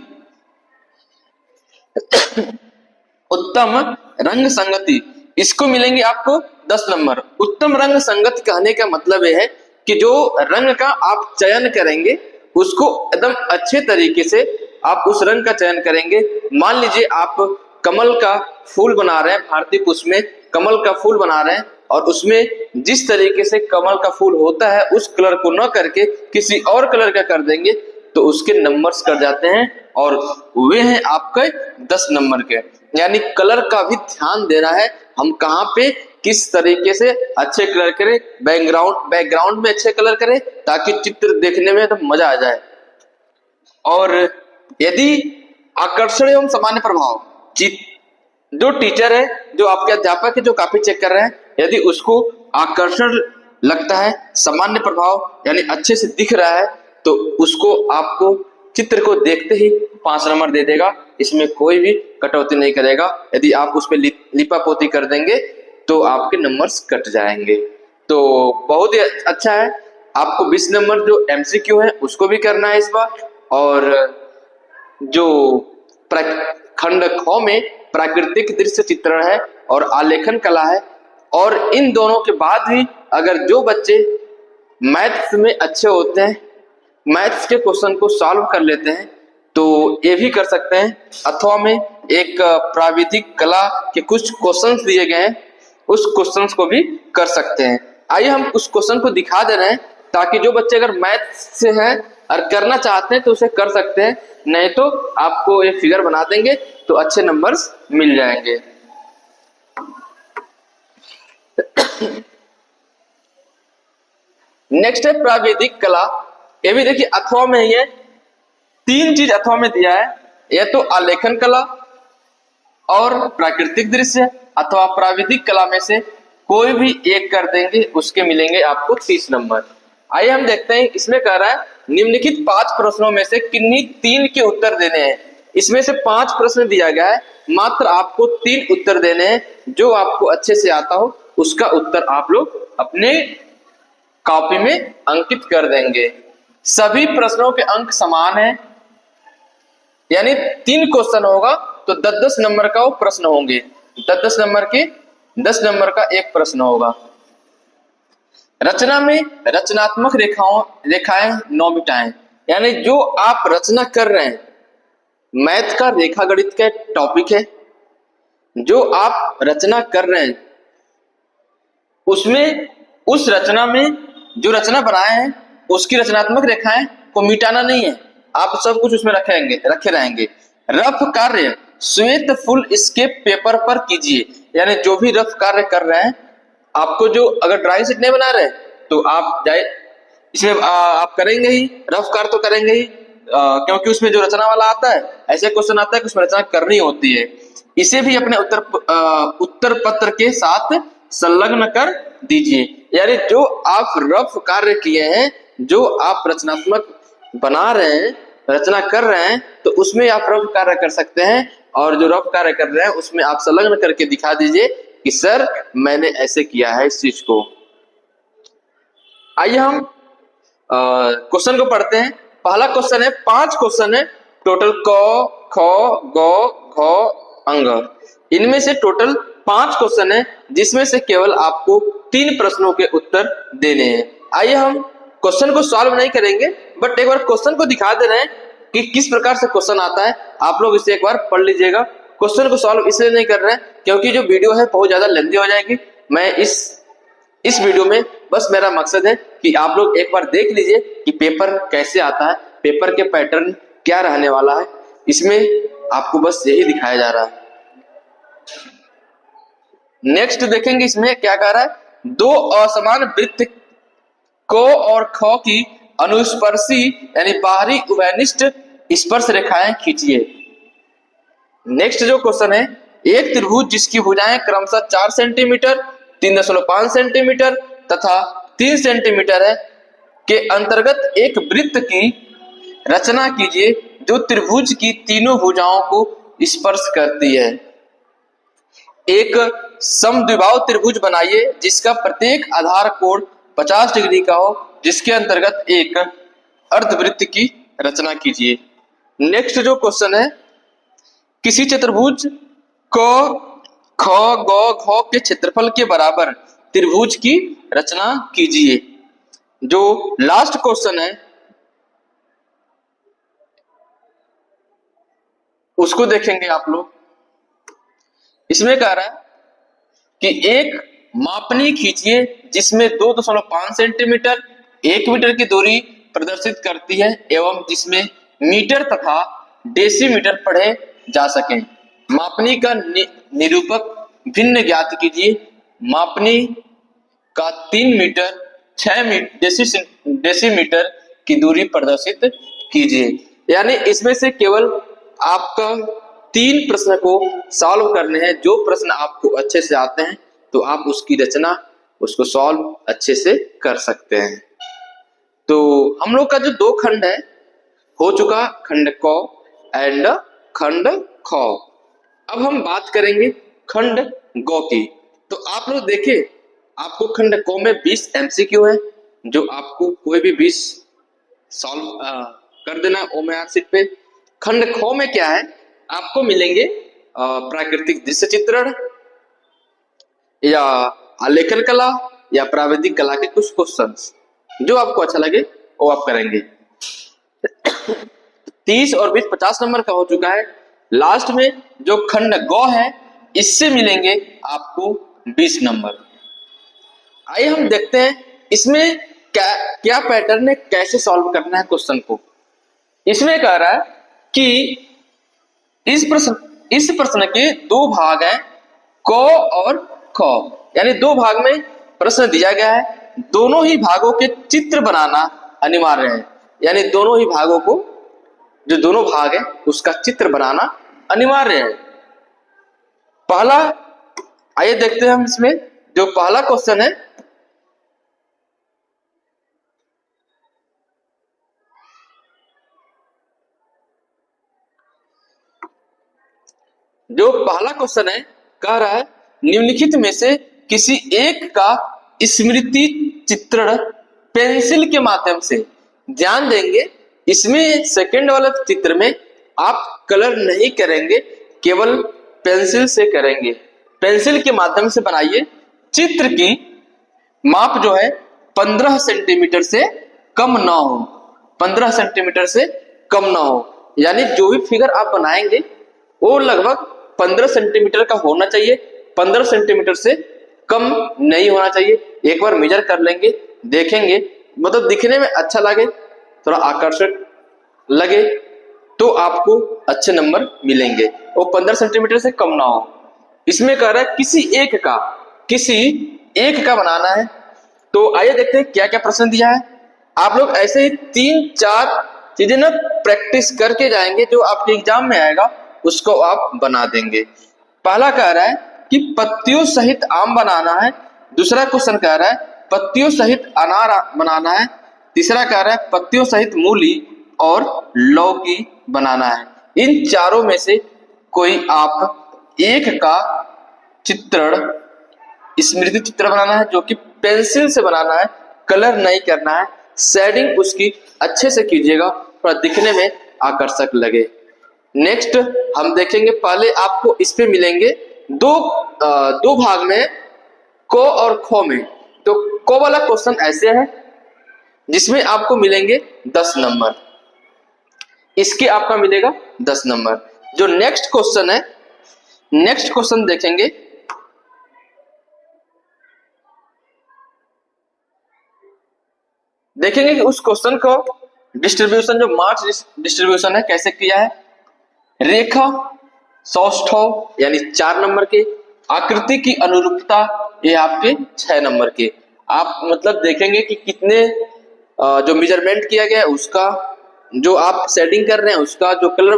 उत्तम रंग संगति, इसको मिलेंगे आपको 10 नंबर। उत्तम रंग संगति कहने का मतलब यह है कि जो रंग का आप चयन करेंगे उसको एकदम अच्छे तरीके से आप उस रंग का चयन करेंगे। मान लीजिए आप कमल का फूल बना रहे हैं, भारतीय पुष्प में कमल का फूल बना रहे हैं, और उसमें जिस तरीके से कमल का फूल होता है उस कलर को न करके किसी और कलर का कर देंगे तो उसके नंबर्स कट जाते हैं और वे हैं आपके 10 नंबर के। यानी कलर का भी ध्यान देना है, हम कहाँ पे किस तरीके से अच्छे कलर करें, बैकग्राउंड में अच्छे कलर करें ताकि चित्र देखने में तो मजा आ जाए। और यदि आकर्षण एवं सामान्य प्रभाव, जो टीचर है, जो आपके अध्यापक है, जो कॉपी चेक कर रहे हैं, यदि उसको आकर्षण लगता है, सामान्य प्रभाव यानी अच्छे से दिख रहा है, तो उसको आपको चित्र को देखते ही 5 नंबर दे देगा, इसमें कोई भी कटौती नहीं करेगा। यदि आप उस पर लिपापोती कर देंगे तो आपके नंबर्स कट जाएंगे। तो बहुत ही अच्छा है। आपको 20 नंबर जो एमसीक्यू है उसको भी करना है इस बार, और जो खंड ख में प्राकृतिक दृश्य चित्रण है और आलेखन कला है, और इन दोनों के बाद भी अगर जो बच्चे मैथ्स में अच्छे होते हैं, मैथ्स के क्वेश्चन को सॉल्व कर लेते हैं, तो ये भी कर सकते हैं। अथवा में एक प्राविधिक कला के कुछ क्वेश्चंस दिए गए हैं, उस क्वेश्चंस को भी कर सकते हैं। आइए हम उस क्वेश्चन को दिखा दे रहे हैं ताकि जो बच्चे अगर मैथ्स से हैं और करना चाहते हैं तो उसे कर सकते हैं, नहीं तो आपको एक फिगर बना देंगे तो अच्छे नंबर्स मिल जाएंगे। नेक्स्ट है प्राविधिक कला। ये भी देखिए अथवा में ही है, 3 चीज अथवा में दिया है, यह तो आलेखन कला और प्राकृतिक दृश्य अथवा प्राविधिक कला में से कोई भी एक कर देंगे, उसके मिलेंगे आपको 30 नंबर। आइए हम देखते हैं, इसमें कह रहा है निम्नलिखित 5 प्रश्नों में से किन्हीं 3 के उत्तर देने हैं। इसमें से 5 प्रश्न दिया गया है, मात्र आपको 3 उत्तर देने हैं। जो आपको अच्छे से आता हो उसका उत्तर आप लोग अपने कॉपी में अंकित कर देंगे। सभी प्रश्नों के अंक समान हैं, यानी 3 क्वेश्चन होगा तो 10-10 नंबर का वो प्रश्न होंगे, 10-10 नंबर के 10 नंबर का एक प्रश्न होगा। रचना में रचनात्मक रेखाएं 9 मिटाएं, यानी जो आप रचना कर रहे हैं, मैथ का रेखा गणित का टॉपिक है, जो आप रचना कर रहे हैं उसमें उस रचना में जो रचना बनाए हैं उसकी रचनात्मक रेखाएं को मिटाना नहीं है, आप सब कुछ उसमें रखे रहेंगे। रफ कार्य श्वेत फुल स्केप पेपर पर कीजिए, यानी जो भी रफ कार्य कर रहे हैं, आपको जो अगर ड्राइंग शीट नहीं बना रहे तो आप जाए इसमें आप करेंगे ही, रफ कार्य तो करेंगे ही, क्योंकि उसमें जो रचना वाला आता है, ऐसे क्वेश्चन आता है कि उसमें रचना करनी होती है। इसे भी अपने उत्तर पत्र के साथ संलग्न कर दीजिए, यानी जो आप रफ कार्य किए हैं, जो आप रचनात्मक बना रहे हैं, रचना कर रहे हैं, तो उसमें आप रफ कार्य कर सकते हैं, और जो रफ कार्य कर रहे हैं उसमें आप संलग्न करके दिखा दीजिए कि सर मैंने ऐसे किया है इस चीज को। आइए हम क्वेश्चन को पढ़ते हैं। पहला क्वेश्चन है, 5 क्वेश्चन है, टोटल क ख ग घ अंग, इनमें से टोटल 5 क्वेश्चन है, जिसमें से केवल आपको 3 प्रश्नों के उत्तर देने हैं। आइए हम क्वेश्चन को सॉल्व नहीं करेंगे, बट एक बार क्वेश्चन को दिखा दे रहे हैं कि किस प्रकार से क्वेश्चन आता है, आप लोग इसे एक बार पढ़ लीजिएगा। क्वेश्चन को सॉल्व इसलिए नहीं कर रहे हैं क्योंकि जो वीडियो है बहुत ज्यादा लेंथी हो जाएगी। मैं इस वीडियो में बस मेरा मकसद है कि आप लोग एक बार देख लीजिए कि पेपर कैसे आता है, पेपर के पैटर्न क्या रहने वाला है, इसमें आपको बस यही दिखाया जा रहा है। नेक्स्ट देखेंगे इसमें क्या कह रहा है, 2 असमान वृत्त को और ख की अनुस्पर्शी यानी बाहरी उभयनिष्ठ स्पर्श रेखाएं खींचिए। नेक्स्ट जो क्वेश्चन है, एक त्रिभुज जिसकी भुजाएं क्रमशः 4 सेंटीमीटर, 3.5 सेंटीमीटर तथा 3 सेंटीमीटर है, के अंतर्गत एक वृत्त की रचना कीजिए जो त्रिभुज की तीनों भुजाओं को स्पर्श करती है। एक समद्विबाहु त्रिभुज बनाइए जिसका प्रत्येक आधार कोण 50 डिग्री का हो, जिसके अंतर्गत एक अर्धवृत्त की रचना कीजिए। नेक्स्ट जो क्वेश्चन है, किसी चतुर्भुज को ख ग घ के क्षेत्रफल के बराबर त्रिभुज की रचना कीजिए। जो लास्ट क्वेश्चन है उसको देखेंगे आप लोग। इसमें कह रहा है कि एक मापनी खींचिए जिसमें 2.5 सेंटीमीटर 1 मीटर की दूरी प्रदर्शित करती है एवं जिसमें मीटर तथा डेसीमीटर पढ़े जा सके। मापनी का निरूपक भिन्न ज्ञात कीजिए। मापनी का 3 मीटर 6 डेसीमीटर की दूरी प्रदर्शित कीजिए। यानी इसमें से केवल आपका 3 प्रश्न को सॉल्व करने हैं। जो प्रश्न आपको अच्छे से आते हैं तो आप उसकी रचना उसको सॉल्व अच्छे से कर सकते हैं। तो हम लोग का जो 2 खंड है हो चुका, खंड क एंड खंड ख। अब हम बात करेंगे खंड ग की। तो आप लोग देखिए, आपको खंड क में 20 MCQ है जो आपको कोई भी 20 सॉल्व कर देना ओएमआर शीट पे। खंड ख में क्या है, आपको मिलेंगे प्राकृतिक दृश्य चित्रण या आलेखन कला या प्राविधिक कला के कुछ क्वेश्चंस, जो आपको अच्छा लगे वो आप करेंगे। 30 और 20 50 नंबर का हो चुका है। लास्ट में जो खंड ग है इससे मिलेंगे आपको 20 नंबर। आइए हम देखते हैं इसमें क्या पैटर्न है, कैसे सॉल्व करना है क्वेश्चन को। इसमें कह रहा है कि इस प्रश्न के 2 भाग हैं, क और ख, यानी 2 भाग में प्रश्न दिया गया है। दोनों ही भागों के चित्र बनाना अनिवार्य है, यानी दोनों ही भागों को, जो दोनों भाग है उसका चित्र बनाना अनिवार्य है। पहला, आइए देखते हैं हम इसमें जो पहला क्वेश्चन है। जो पहला क्वेश्चन है कह रहा है निम्नलिखित में से किसी एक का स्मृति चित्रण पेंसिल के माध्यम से। ध्यान देंगे, इसमें सेकंड वाला चित्र में आप कलर नहीं करेंगे, केवल पेंसिल से करेंगे। पेंसिल के माध्यम से बनाइए। चित्र की माप जो है 15 सेंटीमीटर से कम ना हो, 15 सेंटीमीटर से कम ना हो, यानी जो भी फिगर आप बनाएंगे वो लगभग 15 सेंटीमीटर का होना चाहिए, 15 सेंटीमीटर से कम नहीं होना चाहिए। एक बार मेजर कर लेंगे, देखेंगे, मतलब दिखने में अच्छा लगे, थोड़ा आकर्षक लगे तो आपको अच्छे नंबर मिलेंगे। वो 15 सेंटीमीटर से कम ना हो। इसमें कह रहा है किसी एक का बनाना है। तो आइए देखते हैं क्या क्या प्रश्न दिया है। आप लोग ऐसे ही 3-4 चीजें ना प्रैक्टिस करके जाएंगे, जो आपके एग्जाम में आएगा उसको आप बना देंगे। पहला कह रहा है कि पत्तियों सहित आम बनाना है। दूसरा क्वेश्चन कह रहा है पत्तियों सहित अनार बनाना है। तीसरा कह रहा है पत्तियों सहित मूली और लौकी बनाना है। इन चारों में से कोई आप एक का चित्रण, स्मृति चित्र बनाना है, जो कि पेंसिल से बनाना है, कलर नहीं करना है, शेडिंग उसकी अच्छे से कीजिएगा, थोड़ा दिखने में आकर्षक लगे। नेक्स्ट हम देखेंगे, पहले आपको इस पे मिलेंगे दो भाग में, को और खो में। तो को वाला क्वेश्चन ऐसे है जिसमें आपको मिलेंगे 10 नंबर, इसके आपका मिलेगा 10 नंबर। जो नेक्स्ट क्वेश्चन है, नेक्स्ट क्वेश्चन देखेंगे, कि उस क्वेश्चन को डिस्ट्रीब्यूशन, जो मार्क्स डिस्ट्रीब्यूशन है कैसे किया है। रेखा सौष्ठव यानी 4 नंबर के, आकृति की अनुरूपता ये आपके 6 नंबर के। आप मतलब देखेंगे कि कितने जो मेजरमेंट किया गया है उसका, जो आप शेडिंग कर रहे हैं उसका, जो कलर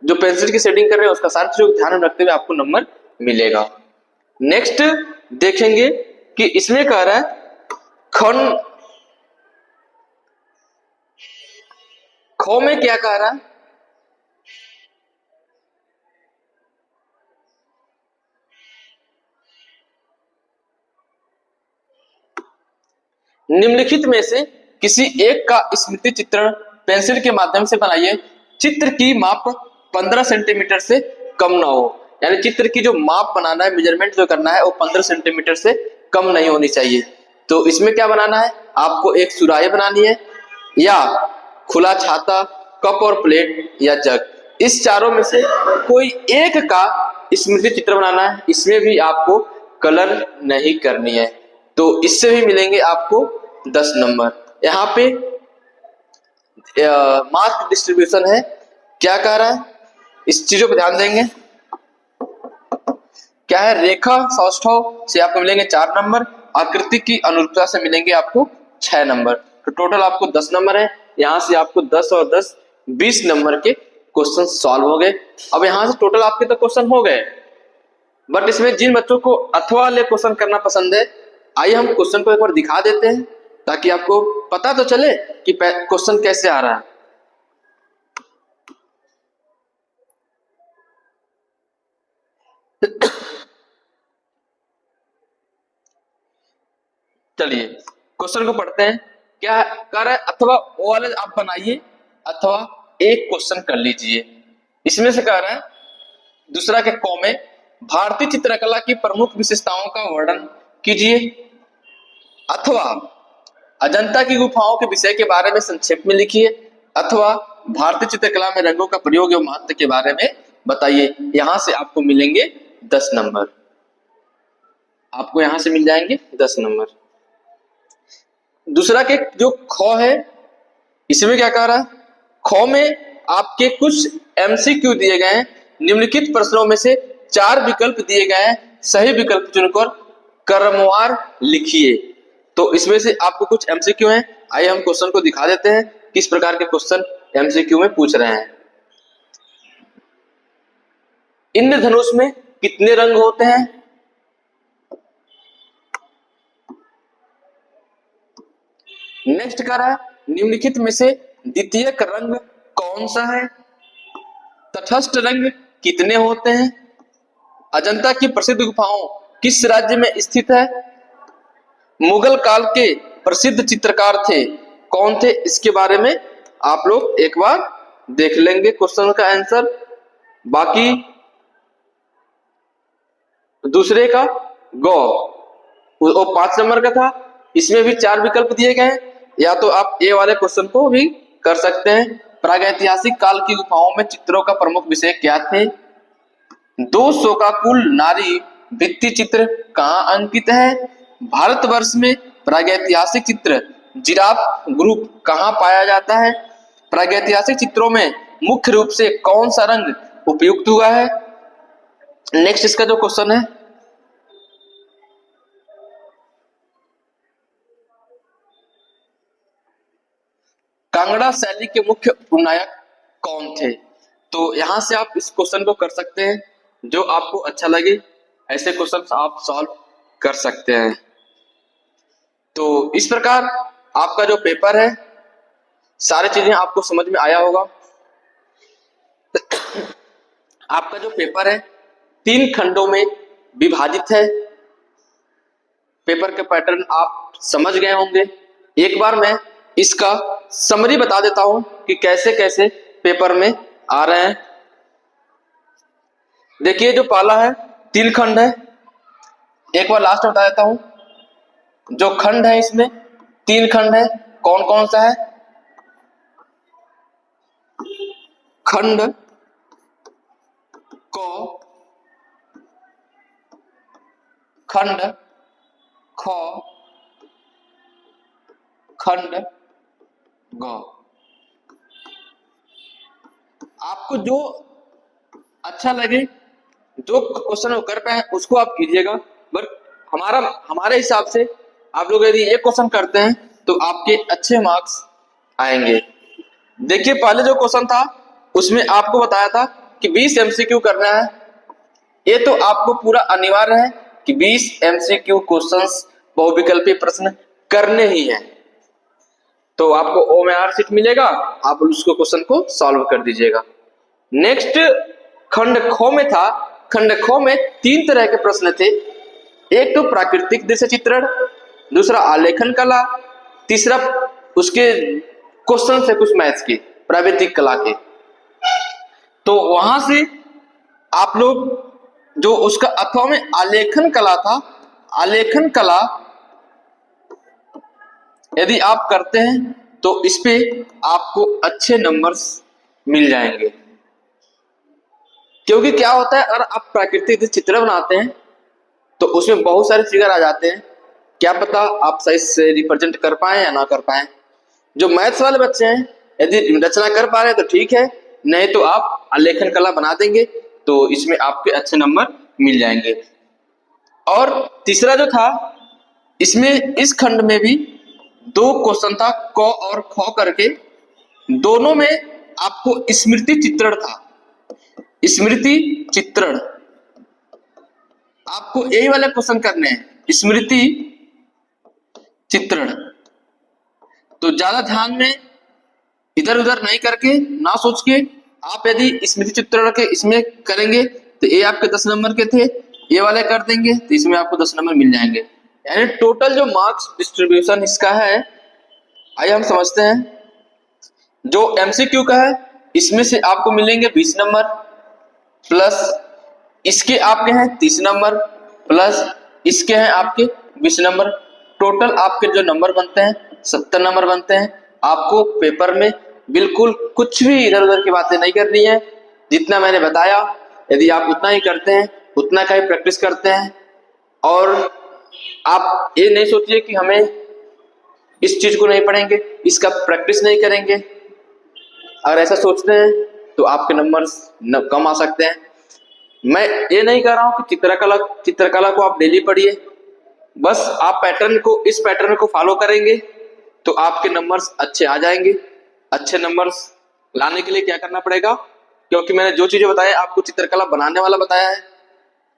जो पेंसिल की शेडिंग कर रहे हैं उसका, सारी चीजों को ध्यान में रखते हुए आपको नंबर मिलेगा। नेक्स्ट देखेंगे कि इसमें कह रहा है खंड खो में क्या कह रहा है, निम्नलिखित में से किसी एक का स्मृति चित्रण पेंसिल के माध्यम से बनाइए। चित्र की माप 15 सेंटीमीटर से कम ना हो, यानी चित्र की जो माप बनाना है, मेजरमेंट जो करना है वो 15 सेंटीमीटर से कम नहीं होनी चाहिए। तो इसमें क्या बनाना है, आपको एक सुराही बनानी है, या खुला छाता, कप और प्लेट, या जग। इस चारों में से कोई एक का स्मृति चित्र बनाना है। इसमें भी आपको कलर नहीं करनी है। तो इससे भी मिलेंगे आपको 10 नंबर। यहाँ पे मार्क डिस्ट्रीब्यूशन है, क्या कह रहा है, इस चीजों पर ध्यान देंगे। क्या है, रेखा सौष्ठव से आपको मिलेंगे 4 नंबर, आकृति की अनुरूपता से मिलेंगे आपको 6 नंबर। तो टोटल आपको 10 नंबर है। यहाँ से आपको 10 और 10 20 नंबर के क्वेश्चन सॉल्व हो गए। अब यहाँ से टोटल आपके तो क्वेश्चन हो गए, बट इसमें जिन बच्चों को अथवा वाले क्वेश्चन करना पसंद है, आइए हम क्वेश्चन को एक बार दिखा देते हैं ताकि आपको पता तो चले कि क्वेश्चन कैसे आ रहा है। चलिए क्वेश्चन को पढ़ते हैं। क्या कर रहा है, अथवा वो वाले आप बनाइए अथवा एक क्वेश्चन कर लीजिए। इसमें से कह रहा है दूसरा के कॉ में भारतीय चित्रकला की प्रमुख विशेषताओं का वर्णन कीजिए, अथवा अजंता की गुफाओं के विषय के बारे में संक्षेप में लिखिए, अथवा भारतीय चित्रकला में रंगों का प्रयोग एवं महत्व के बारे में बताइए। यहां से आपको मिलेंगे 10 नंबर, आपको यहां से मिल जाएंगे 10 नंबर। दूसरा के जो ख है, इसमें क्या कह रहा है, ख में आपके कुछ एमसीक्यू दिए गए हैं। निम्नलिखित प्रश्नों में से 4 विकल्प दिए गए हैं, सही विकल्प चुनकर क्रमवार लिखिए। तो इसमें से आपको कुछ एमसीक्यू हैं, आइए हम क्वेश्चन को दिखा देते हैं किस प्रकार के क्वेश्चन एमसीक्यू में पूछ रहे हैं। इंद्रधनुष में कितने रंग होते हैं? नेक्स्ट कर रहा है, निम्नलिखित में से द्वितीयक रंग कौन सा है? तटस्थ रंग कितने होते हैं? अजंता की प्रसिद्ध गुफाओं किस राज्य में स्थित है? मुगल काल के प्रसिद्ध चित्रकार थे कौन थे? इसके बारे में आप लोग एक बार देख लेंगे क्वेश्चन का आंसर। बाकी दूसरे का गौ वो 5 नंबर का था, इसमें भी 4 विकल्प दिए गए हैं, या तो आप ए वाले क्वेश्चन को भी कर सकते हैं। प्रागैतिहासिक काल की गुफाओं में चित्रों का प्रमुख विषय क्या थे? 2 शोकाकुल नारी भित्ति चित्र कहाँ अंकित है? भारतवर्ष में प्रागैतिहासिक चित्र जिराफ ग्रुप कहाँ पाया जाता है? प्रागैतिहासिक चित्रों में मुख्य रूप से कौन सा रंग उपयुक्त हुआ है? नेक्स्ट इसका जो क्वेश्चन है, कांगड़ा शैली के मुख्य उपनायक कौन थे? तो यहां से आप इस क्वेश्चन को कर सकते हैं, जो आपको अच्छा लगे ऐसे क्वेश्चन आप सॉल्व कर सकते हैं। तो इस प्रकार आपका जो पेपर है, सारी चीजें आपको समझ में आया होगा। आपका जो पेपर है 3 खंडों में विभाजित है। पेपर के पैटर्न आप समझ गए होंगे। एक बार मैं इसका समरी बता देता हूं कि कैसे कैसे पेपर में आ रहे हैं। देखिए जो पहला है 3 खंड है, एक बार लास्ट में बता देता हूं। जो खंड है इसमें 3 खंड है, कौन कौन सा है? खंड क, खंड ख, खंड ग। आपको जो अच्छा लगे, जो क्वेश्चन वो कर पाए उसको आप कीजिएगा, बट हमारे हिसाब से आप लोग यदि एक क्वेश्चन करते हैं तो आपके अच्छे मार्क्स आएंगे। देखिए पहले जो क्वेश्चन था उसमें आपको बताया था कि 20 एमसीक्यू करना है। ये तो आपको पूरा अनिवार्य है कि 20 एमसीक्यू क्वेश्चंस बहुविकल्पीय प्रश्न करने ही हैं। तो आपको ओ में आर सीट मिलेगा, आप उसको क्वेश्चन को सॉल्व कर दीजिएगा। नेक्स्ट खंड ख में था, खंड ख में 3 तरह के प्रश्न थे। एक तो प्राकृतिक दृश्य चित्रण, दूसरा आलेखन कला, तीसरा उसके क्वेश्चन से कुछ मैथ्स के प्राकृतिक कला के। तो वहां से आप लोग जो उसका अथवा में आलेखन कला था, आलेखन कला यदि आप करते हैं तो इस पे आपको अच्छे नंबर्स मिल जाएंगे। क्योंकि क्या होता है, अगर आप प्राकृतिक चित्र बनाते हैं तो उसमें बहुत सारे फिगर आ जाते हैं, क्या पता आप सही से रिप्रेजेंट कर पाए या ना कर पाए। जो मैथ्स वाले बच्चे हैं यदि रचना कर पा रहे हैं तो ठीक है, नहीं तो आप आलेखन कला बना देंगे तो इसमें आपके अच्छे नंबर मिल जाएंगे। और तीसरा जो था, इसमें इस खंड में भी 2 क्वेश्चन था, क और ख करके, दोनों में आपको स्मृति चित्रण था। स्मृति चित्रण आपको यही वाले क्वेश्चन करने हैं, स्मृति चित्रण। तो ज्यादा ध्यान में इधर उधर नहीं करके, ना सोच के, आप यदि स्मृति चित्रण के इसमें करेंगे तो ये आपके 10 नंबर के थे, ये वाले कर देंगे तो इसमें आपको 10 नंबर मिल जाएंगे। यानी टोटल जो मार्क्स डिस्ट्रीब्यूशन इसका है, आइए हम समझते हैं। जो एमसीक्यू का है इसमें से आपको मिलेंगे 20 नंबर, प्लस इसके आपके हैं 30 नंबर, प्लस इसके हैं आपके 20 नंबर। टोटल आपके जो नंबर बनते हैं 70 नंबर बनते हैं। आपको पेपर में बिल्कुल कुछ भी इधर उधर की बातें नहीं करनी है। जितना मैंने बताया यदि आप उतना ही करते हैं, उतना का ही प्रैक्टिस करते हैं, और आप ये नहीं सोचिए कि हमें इस चीज को नहीं पढ़ेंगे, इसका प्रैक्टिस नहीं करेंगे। अगर ऐसा सोचते हैं तो आपके नंबर कम आ सकते हैं। मैं ये नहीं कह रहा हूं कि चित्रकला को आप डेली पढ़िए, बस आप इस पैटर्न को फॉलो करेंगे तो आपके नंबर्स अच्छे आ जाएंगे। अच्छे नंबर्स लाने के लिए क्या करना पड़ेगा, क्योंकि मैंने जो चीजें बताया आपको चित्रकला बनाने वाला बताया है,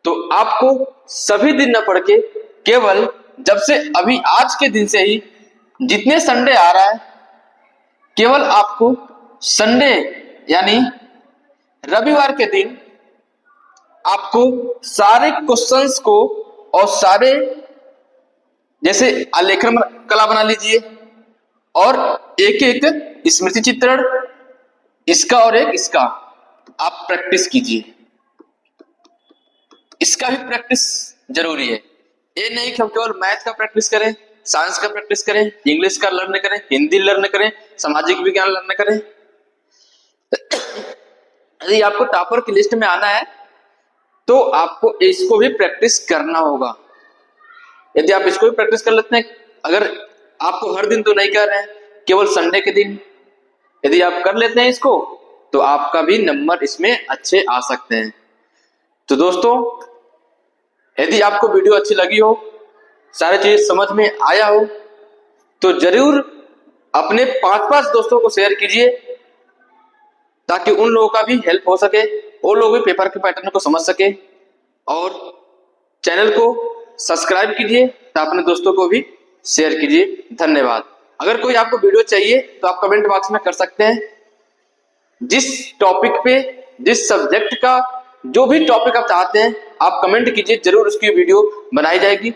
तो आपको सभी दिन न पढ़ के केवल जब से अभी आज के दिन से ही जितने संडे आ रहा है, केवल आपको संडे यानी रविवार के दिन आपको सारे क्वेश्चंस को और सारे, जैसे आलेखन कला बना लीजिए और एक एक स्मृति चित्रण, इसका और एक इसका आप प्रैक्टिस कीजिए। इसका भी प्रैक्टिस जरूरी है। ये नहीं कि हम केवल मैथ का प्रैक्टिस करें, साइंस का प्रैक्टिस करें, इंग्लिश का लर्न करें, हिंदी लर्न करें, सामाजिक विज्ञान लर्न करें। यदि आपको टॉपर की लिस्ट में आना है तो आपको इसको भी प्रैक्टिस करना होगा। यदि आप इसको भी प्रैक्टिस कर लेते हैं, अगर आपको हर दिन तो नहीं कर रहे हैं, केवल संडे के दिन यदि आप कर लेते हैं इसको, तो आपका भी नंबर इसमें अच्छे आ सकते हैं। तो दोस्तों, यदि आपको वीडियो अच्छी लगी हो, सारी चीज समझ में आया हो, तो जरूर अपने 5-5 दोस्तों को शेयर कीजिए ताकि उन लोगों का भी हेल्प हो सके, वो लोग भी पेपर के पैटर्न को समझ सके। और चैनल को सब्सक्राइब कीजिए तो अपने दोस्तों को भी शेयर कीजिए। धन्यवाद। अगर कोई आपको वीडियो चाहिए तो आप कमेंट बॉक्स में कर सकते हैं। जिस टॉपिक पे, जिस सब्जेक्ट का जो भी टॉपिक आप चाहते हैं आप कमेंट कीजिए, जरूर उसकी वीडियो बनाई जाएगी।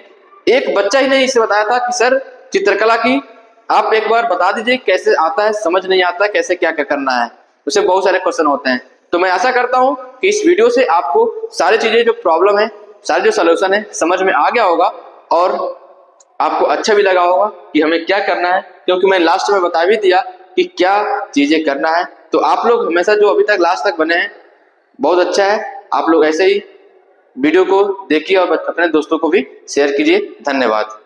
एक बच्चा ही नहीं इसे बताया था कि सर चित्रकला की आप एक बार बता दीजिए कैसे आता है, समझ नहीं आता कैसे क्या क्या करना है, उसे बहुत सारे क्वेश्चन होते हैं। तो मैं आशा करता हूं कि इस वीडियो से आपको सारी चीजें जो प्रॉब्लम है, सारे जो सलूशन है समझ में आ गया होगा और आपको अच्छा भी लगा होगा कि हमें क्या करना है, क्योंकि मैं लास्ट में बता भी दिया कि क्या चीजें करना है। तो आप लोग हमेशा जो अभी तक लास्ट तक बने हैं बहुत अच्छा है। आप लोग ऐसे ही वीडियो को देखिए और अपने दोस्तों को भी शेयर कीजिए। धन्यवाद।